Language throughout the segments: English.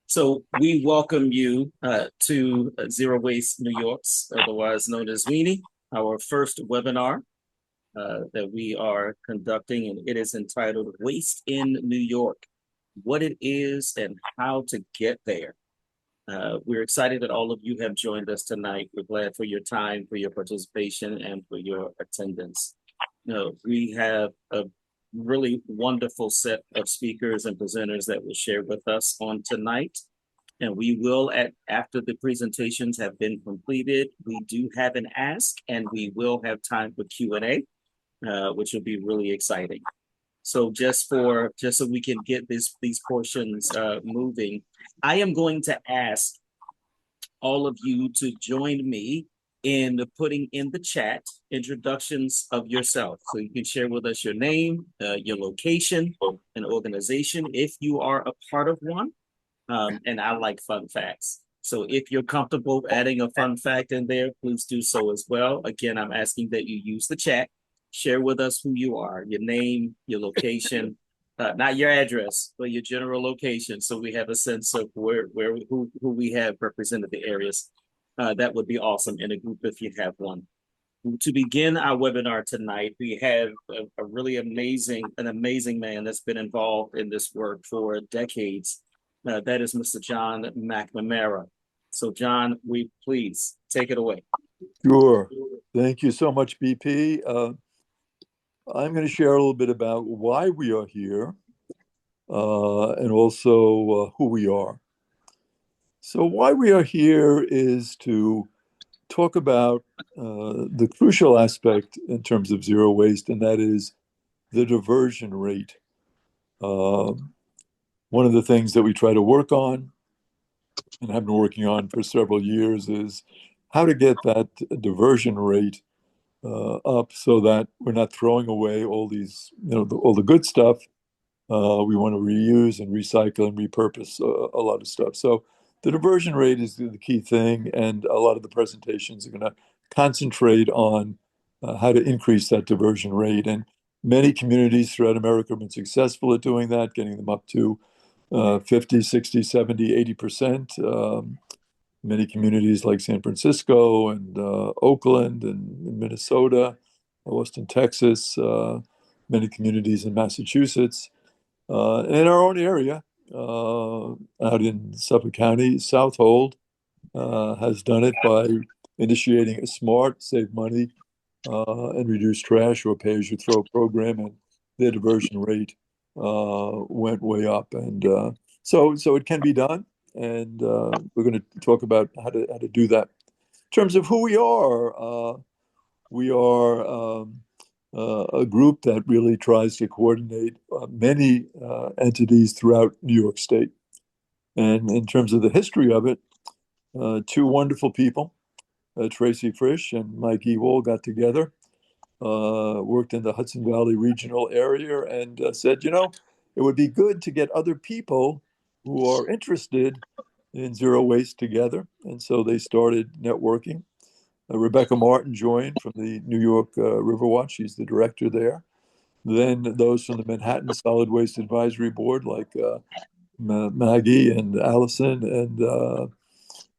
So we welcome you to Zero Waste New York's, otherwise known as ZWNY, our first webinar that we are conducting, and it is entitled Waste in New York, What It Is and How to Get There. We're excited that all of you have joined us tonight. We're glad for your time, for your participation, and for your attendance. We have a really wonderful set of speakers and presenters that will share with us on tonight. And we will, after the presentations have been completed, we do have an ask, and we will have time for Q&A, which will be really exciting. So just so we can get these portions moving, I am going to ask all of you to join me in putting in the chat introductions of yourself. So you can share with us your name, your location, and organization if you are a part of one. And I like fun facts. So if you're comfortable adding a fun fact in there, please do so as well. Again, I'm asking that you use the chat, share with us who you are, your name, your location, not your address, but your general location. So we have a sense of who we have represented the areas. That would be awesome in a group if you have one. To begin our webinar tonight, we have a really amazing man that's been involved in this work for decades. That is Mr. John McNamara. So John, please take it away. Sure. Thank you so much, BP. I'm going to share a little bit about why we are here and also who we are. So why we are here is to talk about the crucial aspect in terms of zero waste, and that is the diversion rate. One of the things that we try to work on and have been working on for several years is how to get that diversion rate up so that we're not throwing away all these, all the good stuff. We want to reuse and recycle and repurpose a lot of stuff. So the diversion rate is the key thing, and a lot of the presentations are going to concentrate on how to increase that diversion rate. And many communities throughout America have been successful at doing that, getting them up to 50, 60, 70, 80%. Many communities like San Francisco and Oakland and Minnesota, Austin, Texas, many communities in Massachusetts. In our own area, out in Suffolk County, Southold has done it by initiating a smart, save money, and reduce trash or pay-as-you-throw program, and their diversion rate went way up. And so it can be done, and we're going to talk about how to do that. In terms of who we are a group that really tries to coordinate many entities throughout New York State. And in terms of the history of it, two wonderful people, Tracy Frisch and Mike Ewall, got together, worked in the Hudson Valley regional area, and said, it would be good to get other people who are interested in zero waste together. And so they started networking. Rebecca Martin joined from the New York Riverwatch. She's the director there. Then those from the Manhattan Solid Waste Advisory Board, like Maggie and Allison and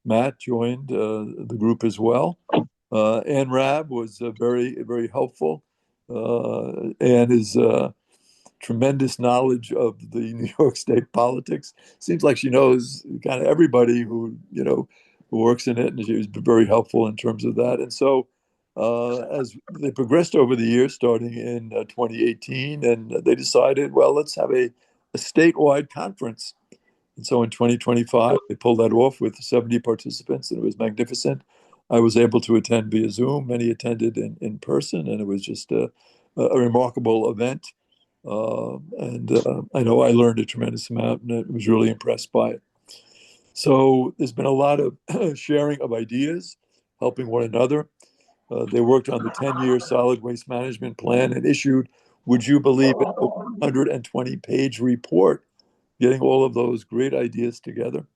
Matt, joined the group as well. Ann Rabb was very, very helpful. Ann is tremendous knowledge of the New York State politics. Seems like she knows kind of everybody who works in it, and she was very helpful in terms of that. And so as they progressed over the years, starting in 2018, and they decided, well, let's have a statewide conference. And so in 2025, they pulled that off with 70 participants, and it was magnificent. I was able to attend via Zoom. Many attended in person, and it was just a remarkable event. And I know I learned a tremendous amount, and I was really impressed by it. So there's been a lot of sharing of ideas, helping one another. They worked on the 10-year solid waste management plan and issued, would you believe it, a 120-page report, getting all of those great ideas together.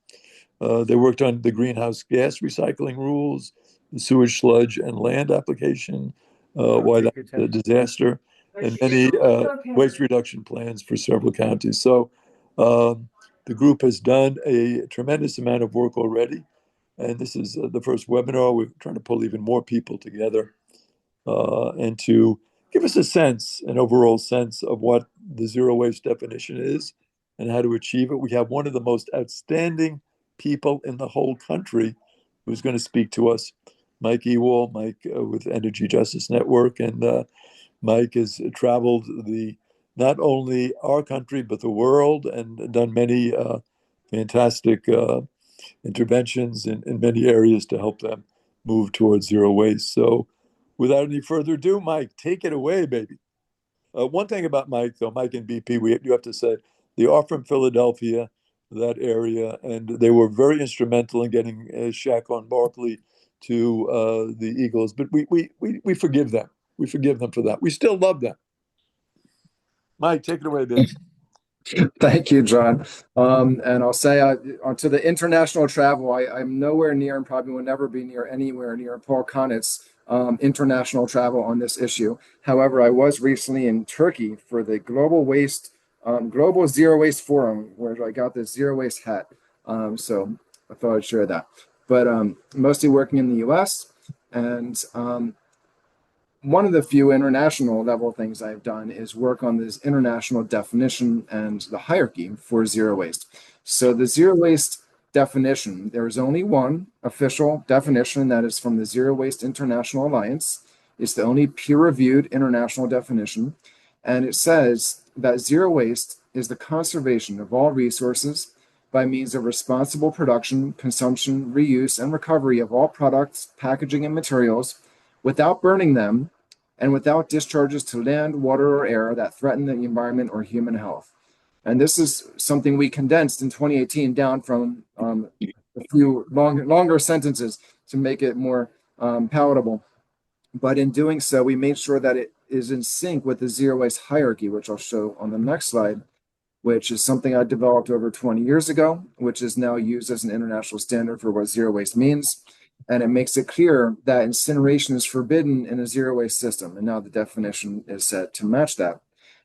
They worked on the greenhouse gas recycling rules, the sewage, sludge, and land application, why that's a disaster. and many waste reduction plans for several counties. So the group has done a tremendous amount of work already. And this is the first webinar. We're trying to pull even more people together and to give us a sense, an overall sense of what the zero waste definition is and how to achieve it. We have one of the most outstanding people in the whole country who's going to speak to us, Mike Ewall, Mike with Energy Justice Network. And Mike has traveled not only our country, but the world, and done many fantastic interventions in many areas to help them move towards zero waste. So without any further ado, Mike, take it away, baby. One thing about Mike, though, Mike and BP, you have to say, they are from Philadelphia, that area, and they were very instrumental in getting Shaquan Barkley to the Eagles. But we forgive them. We forgive them for that. We still love them. Mike, take it away, baby. Thank you, John. And I'll say onto the international travel, I'm nowhere near and probably will never be anywhere near Paul Connett's international travel on this issue. However, I was recently in Turkey for the Global Zero Waste Forum, where I got this zero waste hat. So I thought I'd share that. But mostly working in the US, and one of the few international level things I've done is work on this international definition and the hierarchy for zero waste. So the zero waste definition, there is only one official definition that is from the Zero Waste International Alliance. It's the only peer-reviewed international definition. And it says that zero waste is the conservation of all resources by means of responsible production, consumption, reuse, and recovery of all products, packaging, and materials without burning them, and without discharges to land, water, or air that threaten the environment or human health. And this is something we condensed in 2018 down from a few longer sentences to make it more palatable. But in doing so, we made sure that it is in sync with the zero waste hierarchy, which I'll show on the next slide, which is something I developed over 20 years ago, which is now used as an international standard for what zero waste means. And it makes it clear that incineration is forbidden in a zero waste system. And now the definition is set to match that.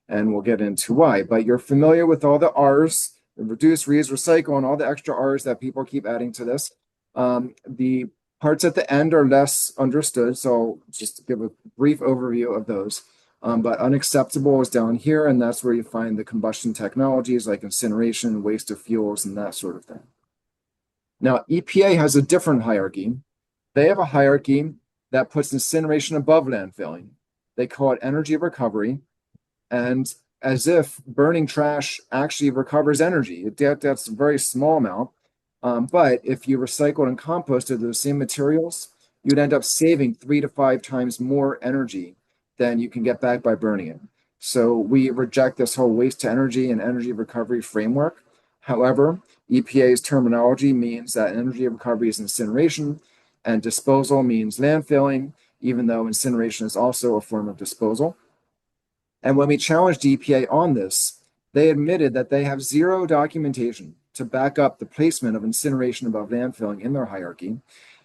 And we'll get into why. But you're familiar with all the R's, the reduce, reuse, recycle, and all the extra R's that people keep adding to this. The parts at the end are less understood. So just to give a brief overview of those. But unacceptable is down here. And that's where you find the combustion technologies like incineration, waste of fuels, and that sort of thing. Now, EPA has a different hierarchy. They have a hierarchy that puts incineration above landfilling. They call it energy recovery. And as if burning trash actually recovers energy. That's a very small amount. But if you recycled and composted those same materials, you'd end up saving 3 to 5 times more energy than you can get back by burning it. So we reject this whole waste to energy and energy recovery framework. However, EPA's terminology means that energy recovery is incineration and disposal means landfilling, even though incineration is also a form of disposal. And when we challenged EPA on this, they admitted that they have zero documentation to back up the placement of incineration above landfilling in their hierarchy.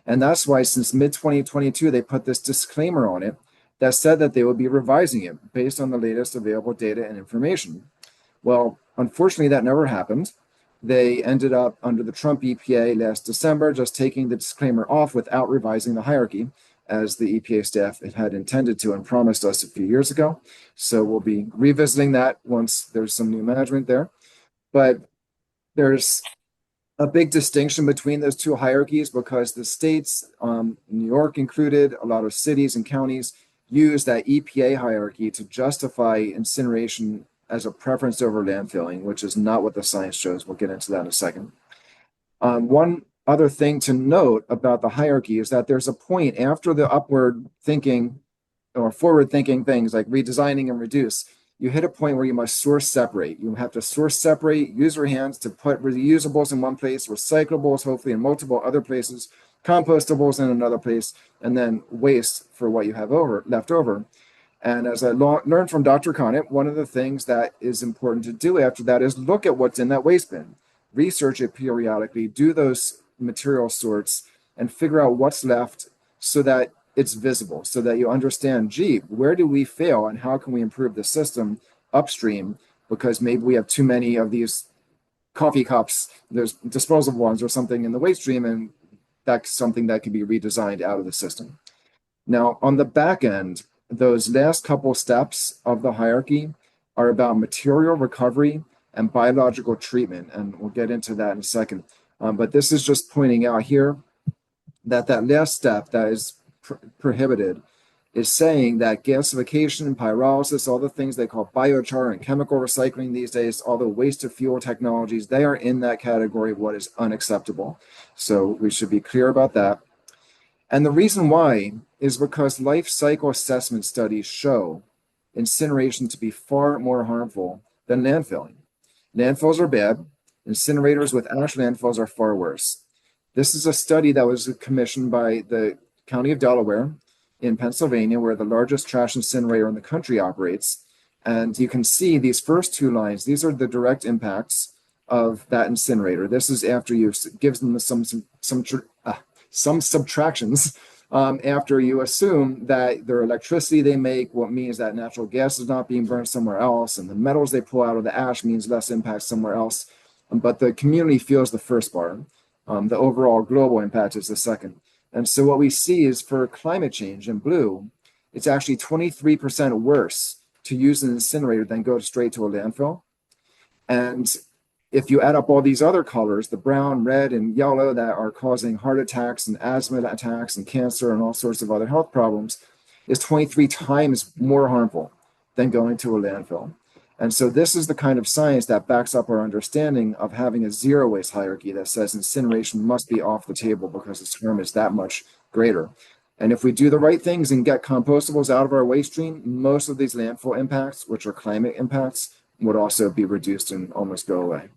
And that's why since mid-2022, they put this disclaimer on it that said that they would be revising it based on the latest available data and information. Well, unfortunately, that never happened. They ended up under the Trump EPA last December, just taking the disclaimer off without revising the hierarchy, as the EPA staff had intended to and promised us a few years ago. So we'll be revisiting that once there's some new management there. But there's a big distinction between those two hierarchies because the states, New York included, a lot of cities and counties, use that EPA hierarchy to justify incineration as a preference over landfilling, which is not what the science shows. We'll get into that in a second. One other thing to note about the hierarchy is that there's a point after the upward thinking or forward thinking things like redesigning and reduce, you hit a point where you must source separate. You have to source separate, use your hands to put reusables in one place, recyclables hopefully in multiple other places, compostables in another place, and then waste for what you have left over. And as I learned from Dr. Connett, one of the things that is important to do after that is look at what's in that waste bin, research it periodically, do those material sorts, and figure out what's left so that it's visible so that you understand, gee, where do we fail and how can we improve the system upstream? Because maybe we have too many of these coffee cups, there's disposable ones or something in the waste stream, and that's something that can be redesigned out of the system. Now, on the back end, those last couple steps of the hierarchy are about material recovery and biological treatment, and we'll get into that in a second. But this is just pointing out here that that last step that is prohibited is saying that gasification, pyrolysis, all the things they call biochar and chemical recycling these days, all the waste to fuel technologies, they are in that category of what is unacceptable. So we should be clear about that. And the reason why is because life cycle assessment studies show incineration to be far more harmful than landfilling. Landfills are bad. Incinerators with ash landfills are far worse. This is a study that was commissioned by the County of Delaware in Pennsylvania, where the largest trash incinerator in the country operates. And you can see these first two lines. These are the direct impacts of that incinerator. This is after you gives them some subtractions after you assume that their electricity they make, what means that natural gas is not being burned somewhere else, and the metals they pull out of the ash means less impact somewhere else. But the community feels the first bar. The overall global impact is the second. And so what we see is for climate change in blue, it's actually 23% worse to use an incinerator than go straight to a landfill. And if you add up all these other colors, the brown, red, and yellow that are causing heart attacks and asthma attacks and cancer and all sorts of other health problems, is 23 times more harmful than going to a landfill. And so this is the kind of science that backs up our understanding of having a zero waste hierarchy that says incineration must be off the table because its harm is that much greater. And if we do the right things and get compostables out of our waste stream, most of these landfill impacts, which are climate impacts, would also be reduced and almost go away.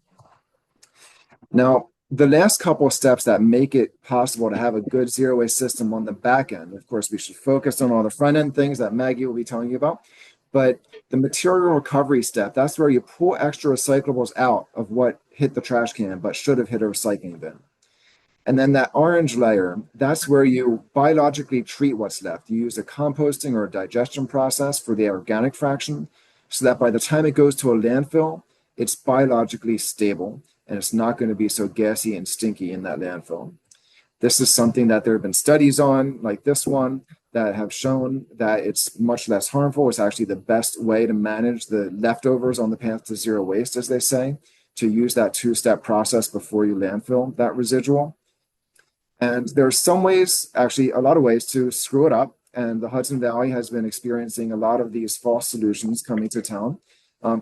Now, the last couple of steps that make it possible to have a good zero waste system on the back end, of course, we should focus on all the front end things that Maggie will be telling you about. But the material recovery step, that's where you pull extra recyclables out of what hit the trash can, but should have hit a recycling bin. And then that orange layer, that's where you biologically treat what's left. You use a composting or a digestion process for the organic fraction so that by the time it goes to a landfill, it's biologically stable and it's not going to be so gassy and stinky in that landfill. This is something that there have been studies on, like this one, that have shown that it's much less harmful. It's actually the best way to manage the leftovers on the path to zero waste, as they say, to use that two-step process before you landfill that residual. And there's some ways, actually a lot of ways to screw it up. And the Hudson Valley has been experiencing a lot of these false solutions coming to town.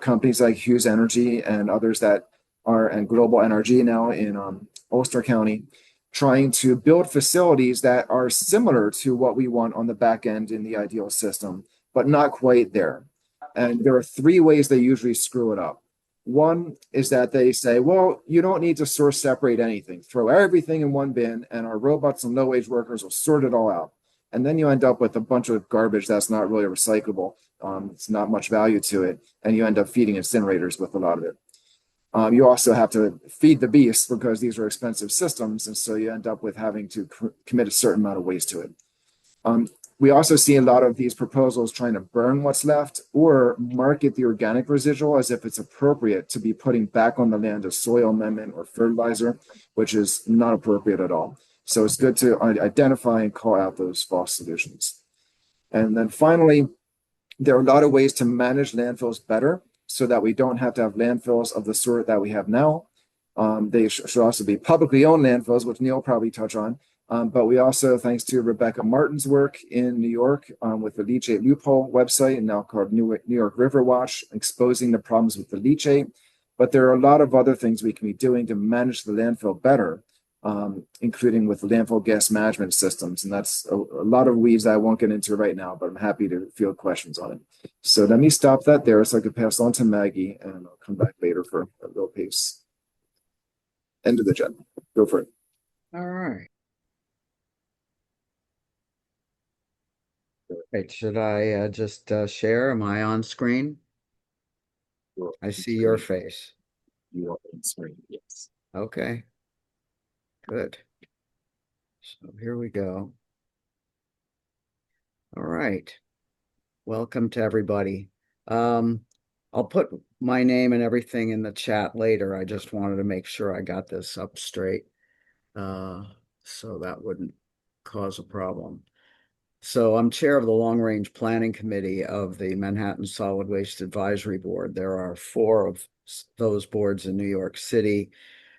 Companies like Hughes Energy and others that are, and Global Energy now in Ulster County, trying to build facilities that are similar to what we want on the back end in the ideal system, but not quite there. And there are three ways they usually screw it up. One is that they say, well, you don't need to source separate anything. Throw everything in one bin and our robots and low-wage workers will sort it all out. And then you end up with a bunch of garbage that's not really recyclable. It's not much value to it. And you end up feeding incinerators with a lot of it. You also have to feed the beast because these are expensive systems. And so you end up with having to commit a certain amount of waste to it. We also see a lot of these proposals trying to burn what's left or market the organic residual as if it's appropriate to be putting back on the land as soil amendment or fertilizer, which is not appropriate at all. So it's good to identify and call out those false solutions. And then finally, there are a lot of ways to manage landfills better so that we don't have to have landfills of the sort that we have now. They should also be publicly owned landfills, which Neil will probably touch on. But we also, thanks to Rebecca Martin's work in New York with the leachate loophole website, and now called New York River Watch, exposing the problems with the leachate. But there are a lot of other things we can be doing to manage the landfill better, including with landfill gas management systems. And that's a lot of weeds I won't get into right now, but I'm happy to field questions on it. So let me stop that there so I could pass on to Maggie, and I'll come back later for a real pace. End of the agenda. Go for it. All right. Right, should I just share? Am I on screen? I see your face. You are on screen, yes. Okay, good. So here we go. All right. Welcome to everybody. I'll put my name and everything in the chat later. I just wanted to make sure I got this up straight, so that wouldn't cause a problem. So I'm chair of the Long Range Planning Committee of the Manhattan Solid Waste Advisory Board. There are 4 of those boards in New York City,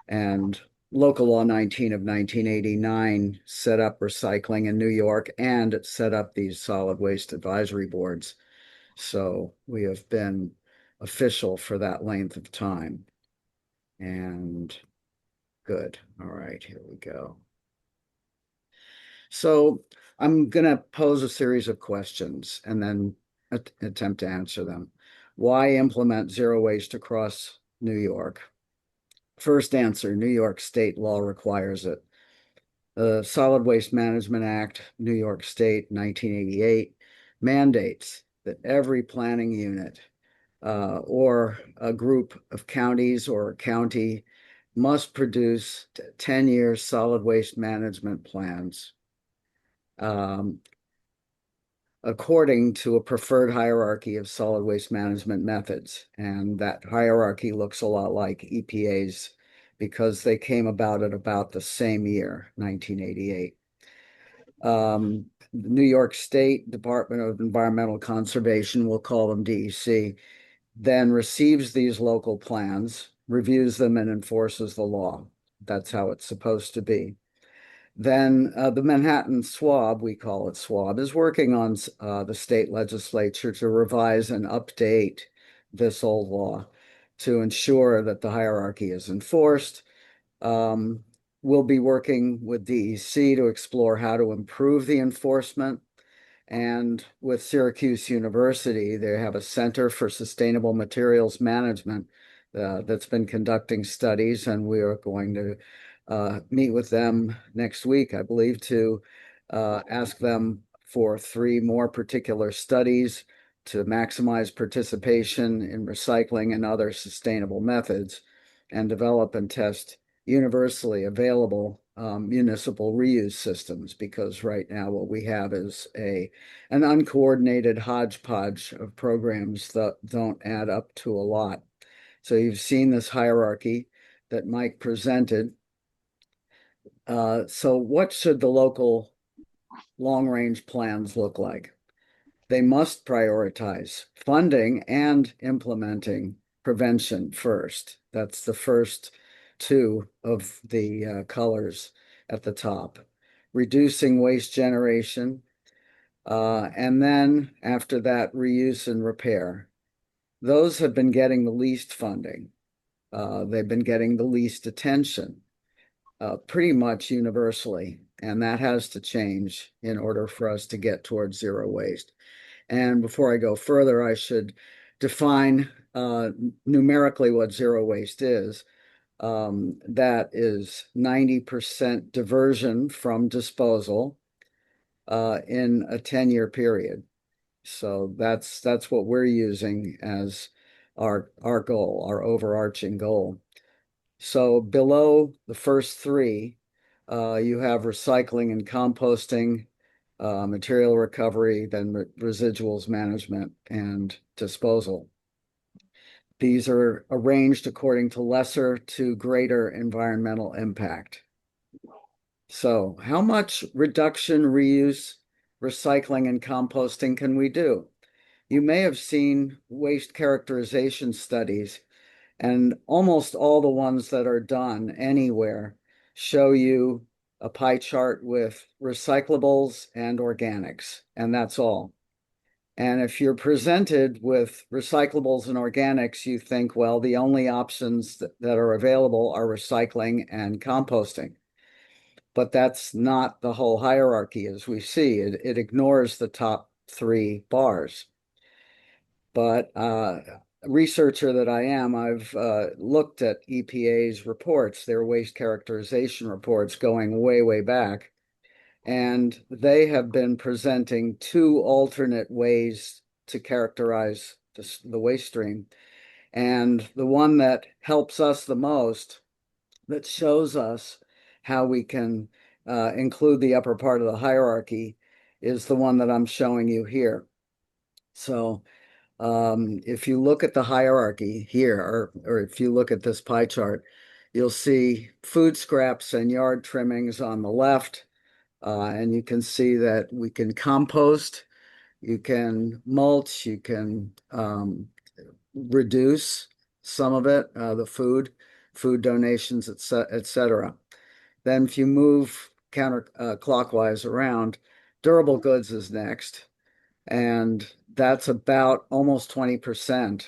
and Local Law 19 of 1989 set up recycling in New York, and it set up these solid waste advisory boards. So we have been official for that length of time. And good. All right, here we go. So I'm going to pose a series of questions and then attempt to answer them. Why implement zero waste across New York? First answer, New York state law requires it. The Solid Waste Management Act, New York State, 1988, mandates that every planning unit or a group of counties or a county must produce 10-year solid waste management plans according to a preferred hierarchy of solid waste management methods. And that hierarchy looks a lot like EPA's because they came about at about the same year, 1988. The New York State Department of Environmental Conservation, we'll call them DEC, then receives these local plans, reviews them, and enforces the law. That's how it's supposed to be. Then the Manhattan SWAB, we call it SWAB, is working on the state legislature to revise and update this old law to ensure that the hierarchy is enforced. We'll be working with DEC to explore how to improve the enforcement. And with Syracuse University, they have a Center for Sustainable Materials Management that's been conducting studies, and we are going to meet with them next week, I believe, to ask them for 3 more particular studies to maximize participation in recycling and other sustainable methods, and develop and test universally available municipal reuse systems, because right now what we have is an uncoordinated hodgepodge of programs that don't add up to a lot. So you've seen this hierarchy that Mike presented. So what should the local long-range plans look like? They must prioritize funding and implementing prevention first. That's the first 2 of the colors at the top. Reducing waste generation, and then after that, reuse and repair. Those have been getting the least funding. They've been getting the least attention, pretty much universally, and that has to change in order for us to get towards zero waste. And before I go further, I should define numerically what zero waste is. That is 90% diversion from disposal in a 10-year period. So that's what we're using as our goal, our overarching goal. So below the first 3, you have recycling and composting, material recovery, then residuals management and disposal. These are arranged according to lesser to greater environmental impact. So how much reduction, reuse, recycling, and composting can we do? You may have seen waste characterization studies, and almost all the ones that are done anywhere show you a pie chart with recyclables and organics, and that's all. And if you're presented with recyclables and organics, you think, well, the only options that are available are recycling and composting. But that's not the whole hierarchy as we see. It ignores the top 3 bars. But researcher that I am, I've looked at EPA's reports, their waste characterization reports going way, way back. And they have been presenting 2 alternate ways to characterize the waste stream. And the one that helps us the most, that shows us how we can include the upper part of the hierarchy, is the one that I'm showing you here. So if you look at the hierarchy here, or if you look at this pie chart, you'll see food scraps and yard trimmings on the left. And you can see that we can compost, you can mulch, you can reduce some of it, the food donations, etc. Then if you move counterclockwise around, durable goods is next. And that's about almost 20%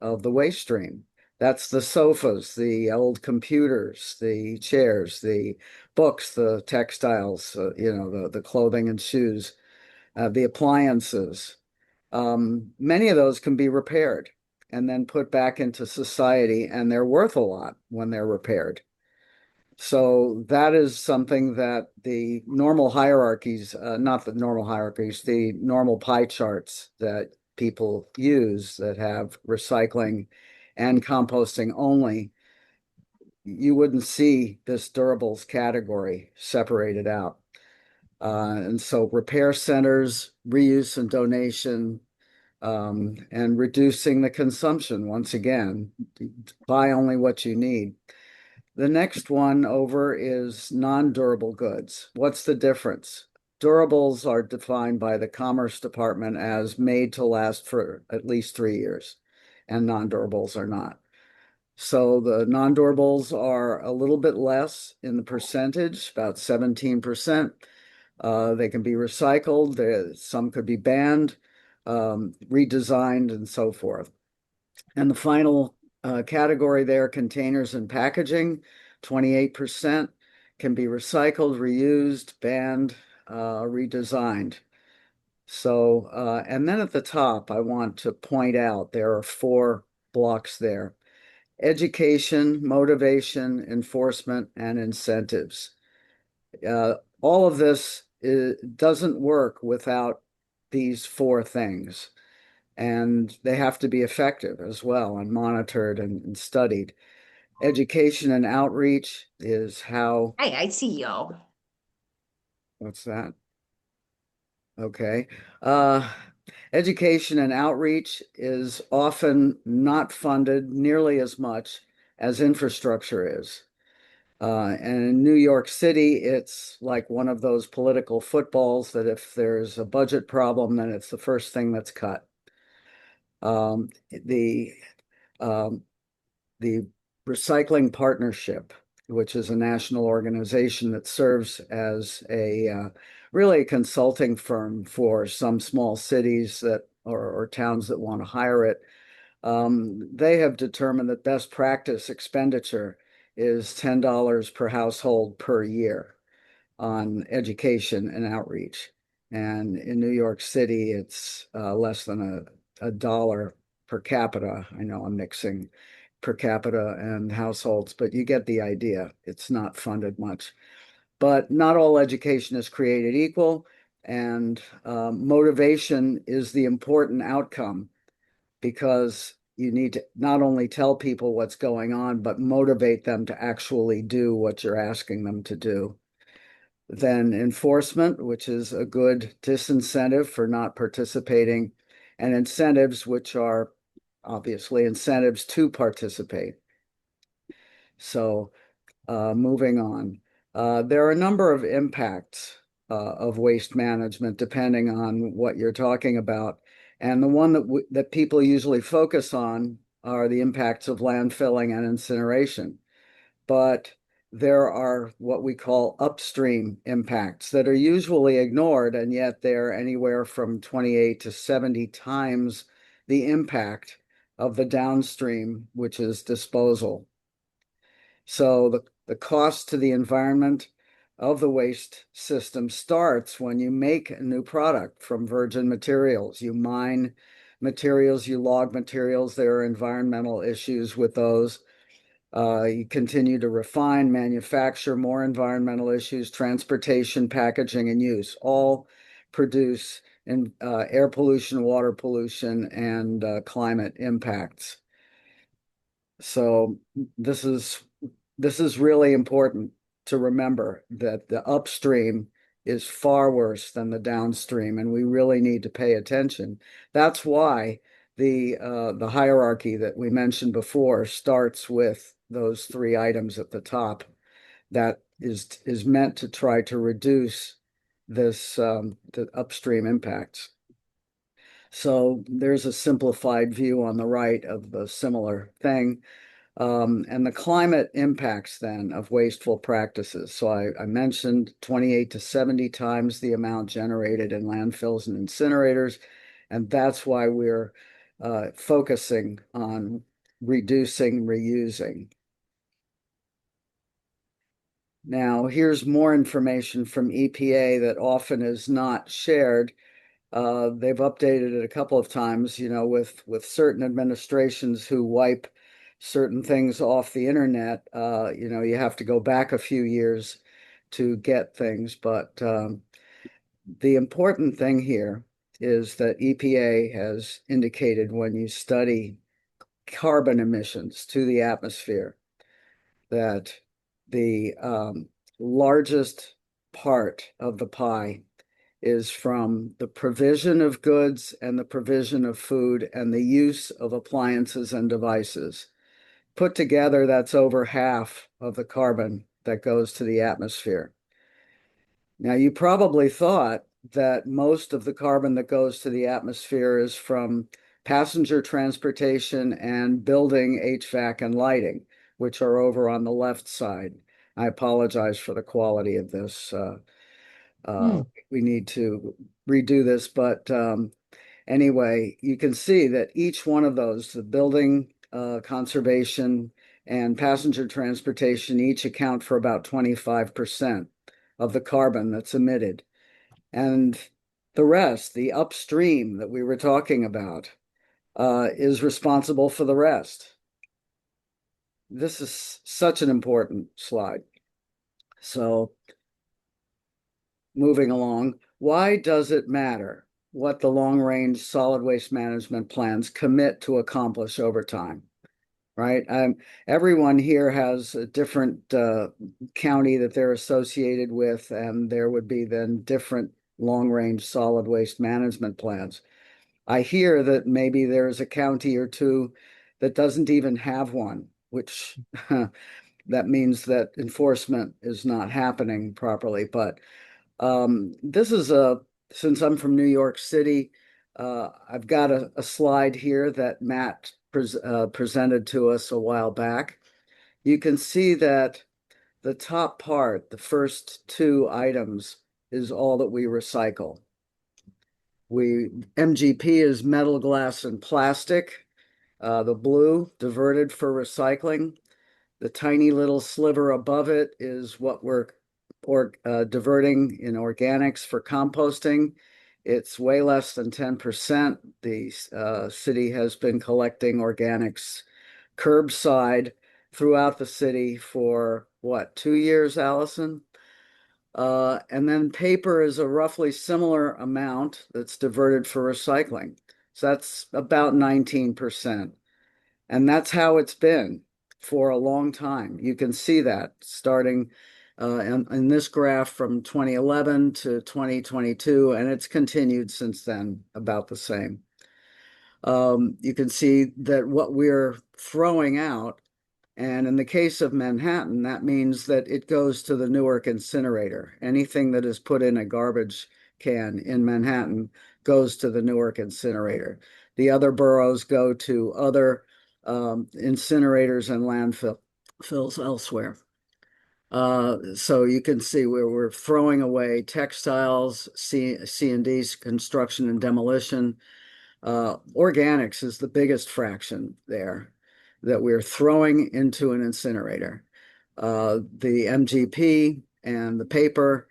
of the waste stream. That's the sofas, the old computers, the chairs, the books, the textiles, the clothing and shoes, the appliances. Many of those can be repaired and then put back into society, and they're worth a lot when they're repaired. So that is something that the normal hierarchies, not the normal hierarchies, the normal pie charts that people use that have recycling and composting only, you wouldn't see this durables category separated out. And so repair centers, reuse and donation, and reducing the consumption. Once again, buy only what you need. The next one over is non-durable goods. What's the difference? Durables are defined by the Commerce Department as made to last for at least 3 years, and non-durables are not. So the non-durables are a little bit less in the percentage, about 17%. They can be recycled, some could be banned, redesigned, and so forth. And the final category there, containers and packaging, 28% can be recycled, reused, banned, redesigned. So, and then at the top, I want to point out there are 4 blocks there: education, motivation, enforcement, and incentives. All of this doesn't work without these 4 things. And they have to be effective as well and monitored and studied. Education and outreach is how. Hey, I see you. What's that? Okay. Education and outreach is often not funded nearly as much as infrastructure is. And in New York City, it's like one of those political footballs that if there's a budget problem, then it's the first thing that's cut. The Recycling Partnership, which is a national organization that serves as a really a consulting firm for some small cities that or towns that want to hire it. They have determined that best practice expenditure is $10 per household per year on education and outreach. And in New York City, it's less than a dollar per capita. I know I'm mixing per capita and households, but you get the idea. It's not funded much. But not all education is created equal, and motivation is the important outcome, because you need to not only tell people what's going on, but motivate them to actually do what you're asking them to do. Then enforcement, which is a good disincentive for not participating, and incentives, which are obviously incentives to participate. So moving on. There are a number of impacts of waste management depending on what you're talking about. And the one that people usually focus on are the impacts of landfilling and incineration. But there are what we call upstream impacts that are usually ignored, and yet they're anywhere from 28 to 70 times the impact of the downstream, which is disposal. So the cost to the environment of the waste system starts when you make a new product from virgin materials. You mine materials, you log materials. There are environmental issues with those. You continue to refine, manufacture, more environmental issues, transportation, packaging, and use, all produce air pollution, water pollution, and climate impacts. So this is really important to remember that the upstream is far worse than the downstream, and we really need to pay attention. That's why the hierarchy that we mentioned before starts with those three items at the top. That is meant to try to reduce the upstream impacts. So there's a simplified view on the right of the similar thing. And the climate impacts then of wasteful practices. So I mentioned 28 to 70 times the amount generated in landfills and incinerators. And that's why we're focusing on reducing reusing. Now, here's more information from EPA that often is not shared. They've updated it a couple of times, with certain administrations who wipe certain things off the internet. You have to go back a few years to get things. But the important thing here is that EPA has indicated when you study carbon emissions to the atmosphere that the largest part of the pie is from the provision of goods and the provision of food and the use of appliances and devices. Put together, that's over half of the carbon that goes to the atmosphere. Now, you probably thought that most of the carbon that goes to the atmosphere is from passenger transportation and building HVAC and lighting, which are over on the left side. I apologize for the quality of this. We need to redo this, but anyway, you can see that each one of those, the building, conservation, and passenger transportation, each account for about 25% of the carbon that's emitted. And the rest, the upstream that we were talking about, is responsible for the rest. This is such an important slide. So moving along, why does it matter what the long-range solid waste management plans commit to accomplish over time? Right? Everyone here has a different county that they're associated with, and there would be then different long-range solid waste management plans. I hear that maybe there's a county or two that doesn't even have one, which that means that enforcement is not happening properly. But this is since I'm from New York City, I've got a slide here that Matt presented to us a while back. You can see that the top part, the first two items, is all that we recycle. MGP is metal, glass, and plastic. The blue, diverted for recycling. The tiny little sliver above it is what we're diverting in organics for composting. It's way less than 10%. The city has been collecting organics curbside throughout the city for what, 2 years, Allison? And then paper is a roughly similar amount that's diverted for recycling. So that's about 19%. And that's how it's been for a long time. You can see that starting in this graph from 2011 to 2022, and it's continued since then about the same. You can see that what we're throwing out, and in the case of Manhattan, that means that it goes to the Newark incinerator. Anything that is put in a garbage can in Manhattan goes to the Newark incinerator. The other boroughs go to other incinerators and landfills elsewhere. So you can see where we're throwing away textiles, C&D, construction and demolition. Organics is the biggest fraction there that we're throwing into an incinerator. The MGP and the paper,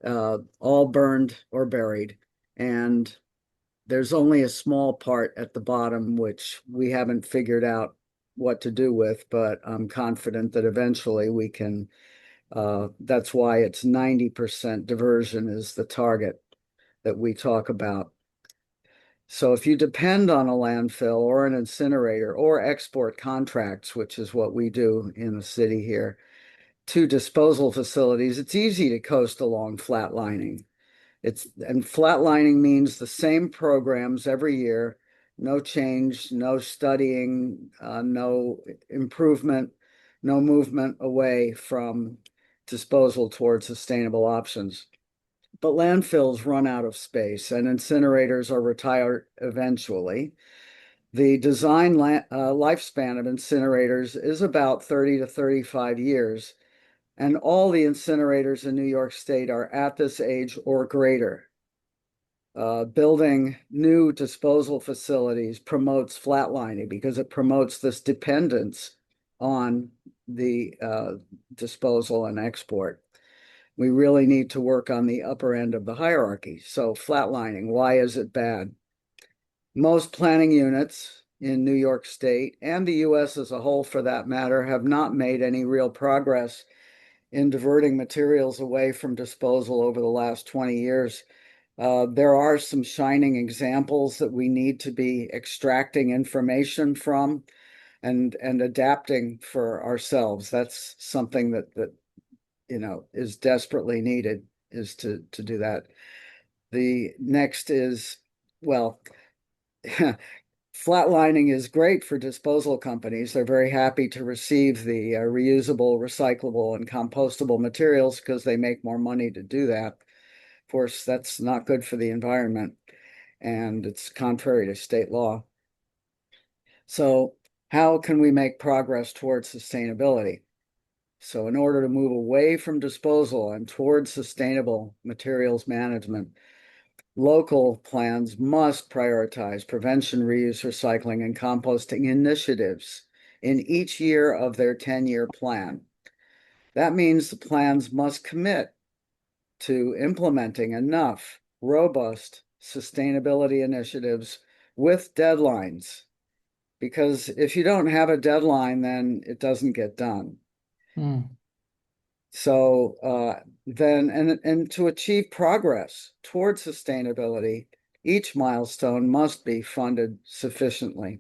all burned or buried. And there's only a small part at the bottom, which we haven't figured out what to do with, but I'm confident that eventually we can. That's why it's 90% diversion is the target that we talk about. So if you depend on a landfill or an incinerator or export contracts, which is what we do in the city here, to disposal facilities, it's easy to coast along flatlining. And flatlining means the same programs every year, no change, no studying, no improvement, no movement away from disposal towards sustainable options. But landfills run out of space and incinerators are retired eventually. The design lifespan of incinerators is about 30 to 35 years, and all the incinerators in New York State are at this age or greater. Building new disposal facilities promotes flatlining because it promotes this dependence on the disposal and export. We really need to work on the upper end of the hierarchy. So flatlining, why is it bad? Most planning units in New York State and the US as a whole, for that matter, have not made any real progress in diverting materials away from disposal over the last 20 years. There are some shining examples that we need to be extracting information from and adapting for ourselves. That's something that is desperately needed, is to do that. The next is, well, flatlining is great for disposal companies. They're very happy to receive the reusable, recyclable, and compostable materials because they make more money to do that. Of course, that's not good for the environment, and it's contrary to state law. So how can we make progress towards sustainability? So in order to move away from disposal and towards sustainable materials management, local plans must prioritize prevention, reuse, recycling, and composting initiatives in each year of their 10-year plan. That means the plans must commit to implementing enough robust sustainability initiatives with deadlines. Because if you don't have a deadline, then it doesn't get done. So then to achieve progress towards sustainability, each milestone must be funded sufficiently.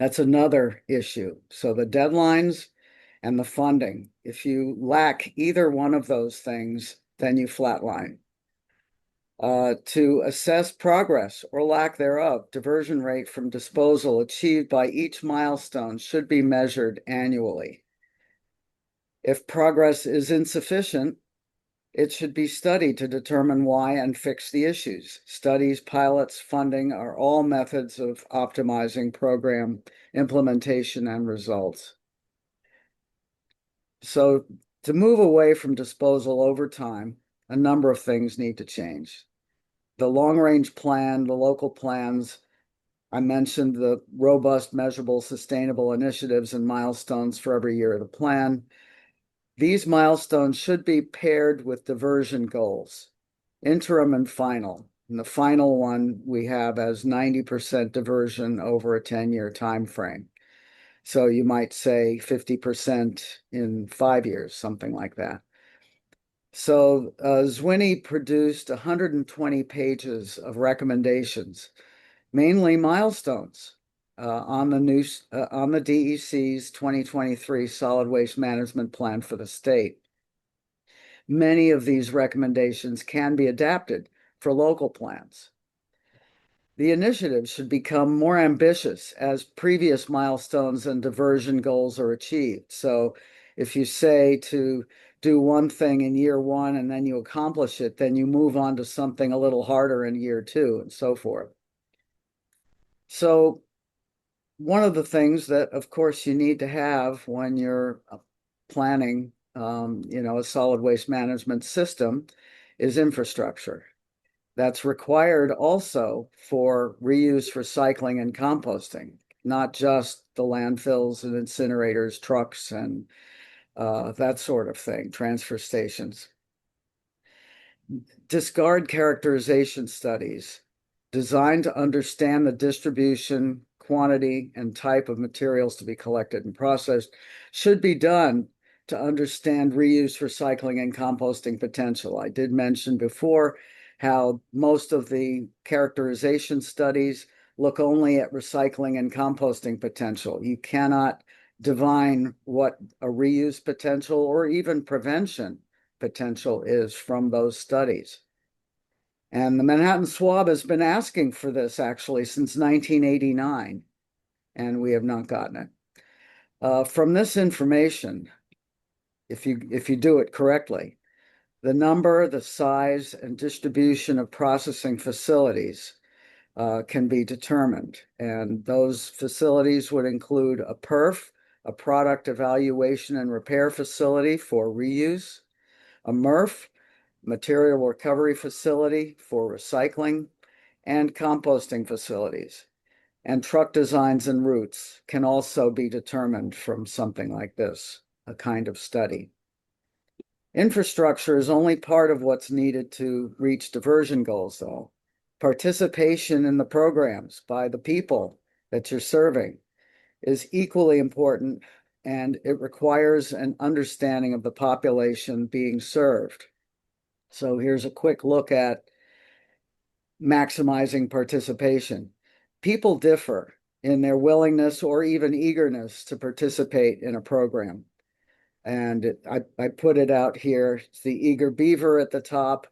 That's another issue. So the deadlines and the funding, if you lack either one of those things, then you flatline. To assess progress or lack thereof, diversion rate from disposal achieved by each milestone should be measured annually. If progress is insufficient, it should be studied to determine why and fix the issues. Studies, pilots, funding are all methods of optimizing program implementation and results. So to move away from disposal over time, a number of things need to change. The long-range plan, the local plans, I mentioned the robust, measurable, sustainable initiatives and milestones for every year of the plan. These milestones should be paired with diversion goals, interim and final. And the final one we have as 90% diversion over a 10-year time frame. So you might say 50% in 5 years, something like that. So ZWNY produced 120 pages of recommendations, mainly milestones on the DEC's 2023 Solid Waste Management Plan for the state. Many of these recommendations can be adapted for local plans. The initiative should become more ambitious as previous milestones and diversion goals are achieved. So if you say to do one thing in year one and then you accomplish it, then you move on to something a little harder in year two and so forth. So one of the things that, of course, you need to have when you're planning, a solid waste management system is infrastructure. That's required also for reuse, recycling, and composting, not just the landfills and incinerators, trucks, and that sort of thing, transfer stations. Discard characterization studies designed to understand the distribution, quantity, and type of materials to be collected and processed should be done to understand reuse, recycling, and composting potential. I did mention before how most of the characterization studies look only at recycling and composting potential. You cannot divine what a reuse potential or even prevention potential is from those studies. And the Manhattan Swab has been asking for this actually since 1989, and we have not gotten it. From this information, if you do it correctly, the number, the size, and distribution of processing facilities can be determined. And those facilities would include a PERF, a product evaluation and repair facility for reuse, a MRF, material recovery facility for recycling, and composting facilities. And truck designs and routes can also be determined from something like this, a kind of study. Infrastructure is only part of what's needed to reach diversion goals, though. Participation in the programs by the people that you're serving is equally important, and it requires an understanding of the population being served. So here's a quick look at maximizing participation. People differ in their willingness or even eagerness to participate in a program. And I put it out here. It's the eager beaver at the top.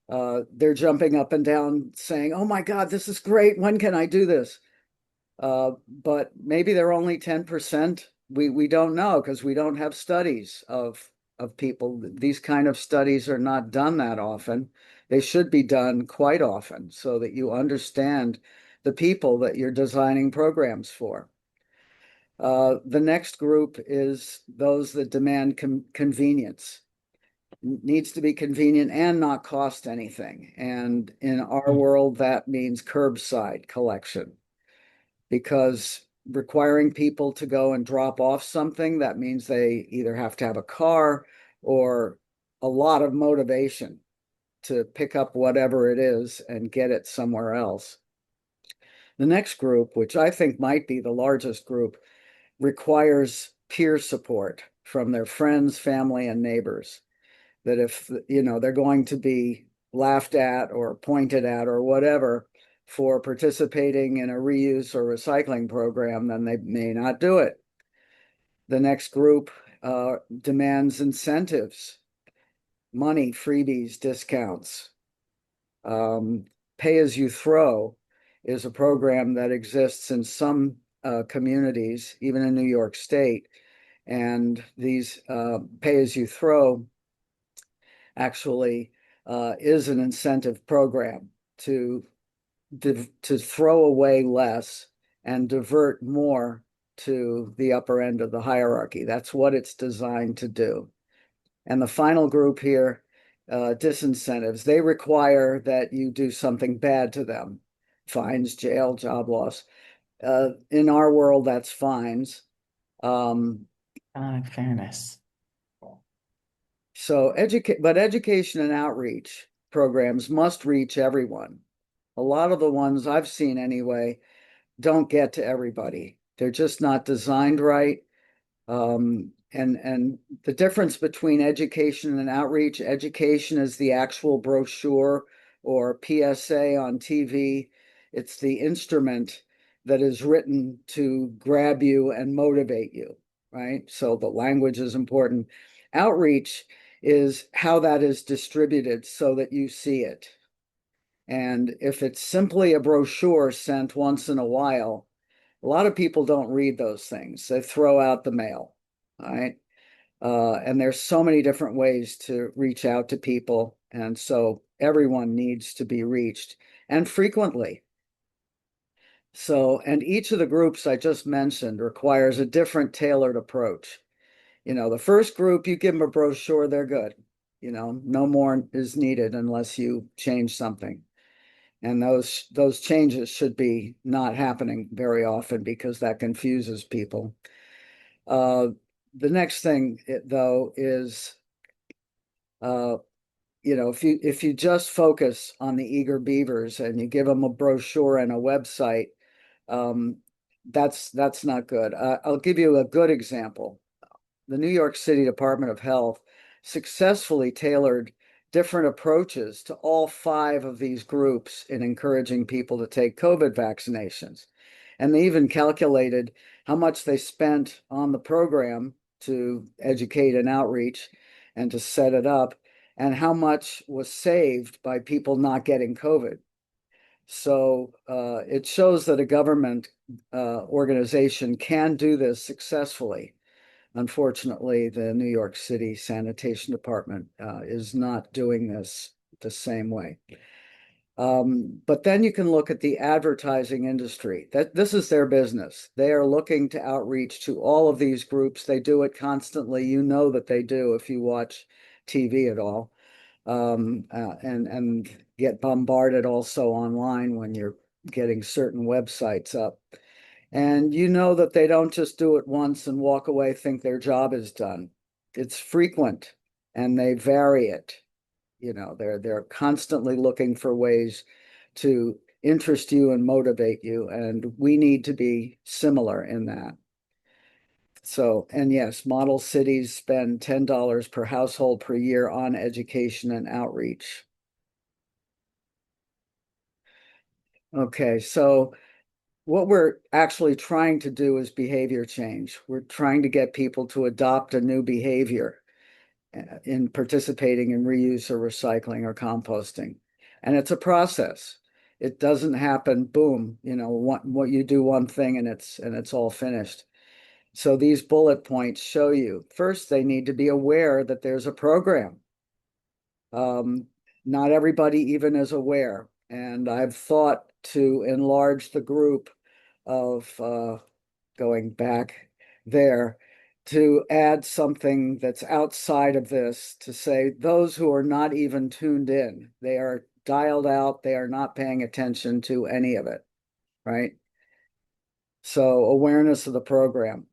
They're jumping up and down saying, oh my God, this is great. When can I do this? But maybe they're only 10%. We don't know because we don't have studies of people. These kind of studies are not done that often. They should be done quite often so that you understand the people that you're designing programs for. The next group is those that demand convenience. Needs to be convenient and not cost anything. And in our world, that means curbside collection, because requiring people to go and drop off something, that means they either have to have a car or a lot of motivation to pick up whatever it is and get it somewhere else. The next group, which I think might be the largest group, requires peer support from their friends, family, and neighbors. That if, they're going to be laughed at or pointed at or whatever for participating in a reuse or recycling program, then they may not do it. The next group demands incentives, money, freebies, discounts. Pay as you throw is a program that exists in some communities, even in New York State. And these pay as you throw actually is an incentive program to throw away less and divert more to the upper end of the hierarchy. That's what it's designed to do. And the final group here, disincentives, they require that you do something bad to them. Fines, jail, job loss. In our world, that's fines. Fairness. So education and outreach programs must reach everyone. A lot of the ones I've seen anyway don't get to everybody. They're just not designed right. And the difference between education and outreach, education is the actual brochure or PSA on TV. It's the instrument that is written to grab you and motivate you, right? So the language is important. Outreach is how that is distributed so that you see it. And if it's simply a brochure sent once in a while, a lot of people don't read those things. They throw out the mail, right? And there's so many different ways to reach out to people. And so everyone needs to be reached, and frequently. So, and each of the groups I just mentioned requires a different tailored approach. The first group, you give them a brochure, they're good. No more is needed unless you change something. And those changes should be not happening very often because that confuses people. The next thing, though, is, if you just focus on the eager beavers and you give them a brochure and a website, that's not good. I'll give you a good example. The New York City Department of Health successfully tailored different approaches to all 5 of these groups in encouraging people to take COVID vaccinations. And they even calculated how much they spent on the program to educate and outreach and to set it up, and how much was saved by people not getting COVID. So it shows that a government organization can do this successfully. Unfortunately, the New York City Sanitation Department is not doing this the same way. But then you can look at the advertising industry. This is their business. They are looking to outreach to all of these groups. They do it constantly. You know that they do if you watch TV at all, and get bombarded also online when you're getting certain websites up. And you know that they don't just do it once and walk away, think their job is done. It's frequent, and they vary it. You know, they're constantly looking for ways to interest you and motivate you, and we need to be similar in that. So, and yes, model cities spend $10 per household per year on education and outreach. Okay, so what we're actually trying to do is behavior change. We're trying to get people to adopt a new behavior in participating in reuse or recycling or composting. And it's a process. It doesn't happen, boom, you know, what you do one thing and it's all finished. So these bullet points show you, first, they need to be aware that there's a program. Not everybody even is aware. And I've thought to enlarge the group of going back there to add something that's outside of this, to say those who are not even tuned in, they are dialed out, they are not paying attention to any of it, right? So awareness of the program.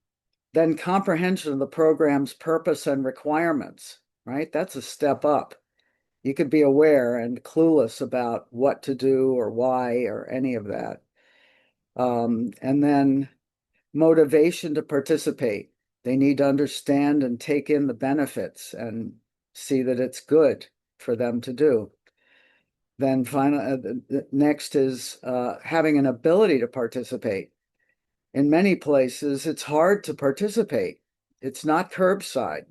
Then comprehension of the program's purpose and requirements, right? That's a step up. You could be aware and clueless about what to do or why or any of that. And then motivation to participate. They need to understand and take in the benefits and see that it's good for them to do. Then finally, next is having an ability to participate. In many places, it's hard to participate. It's not curbside.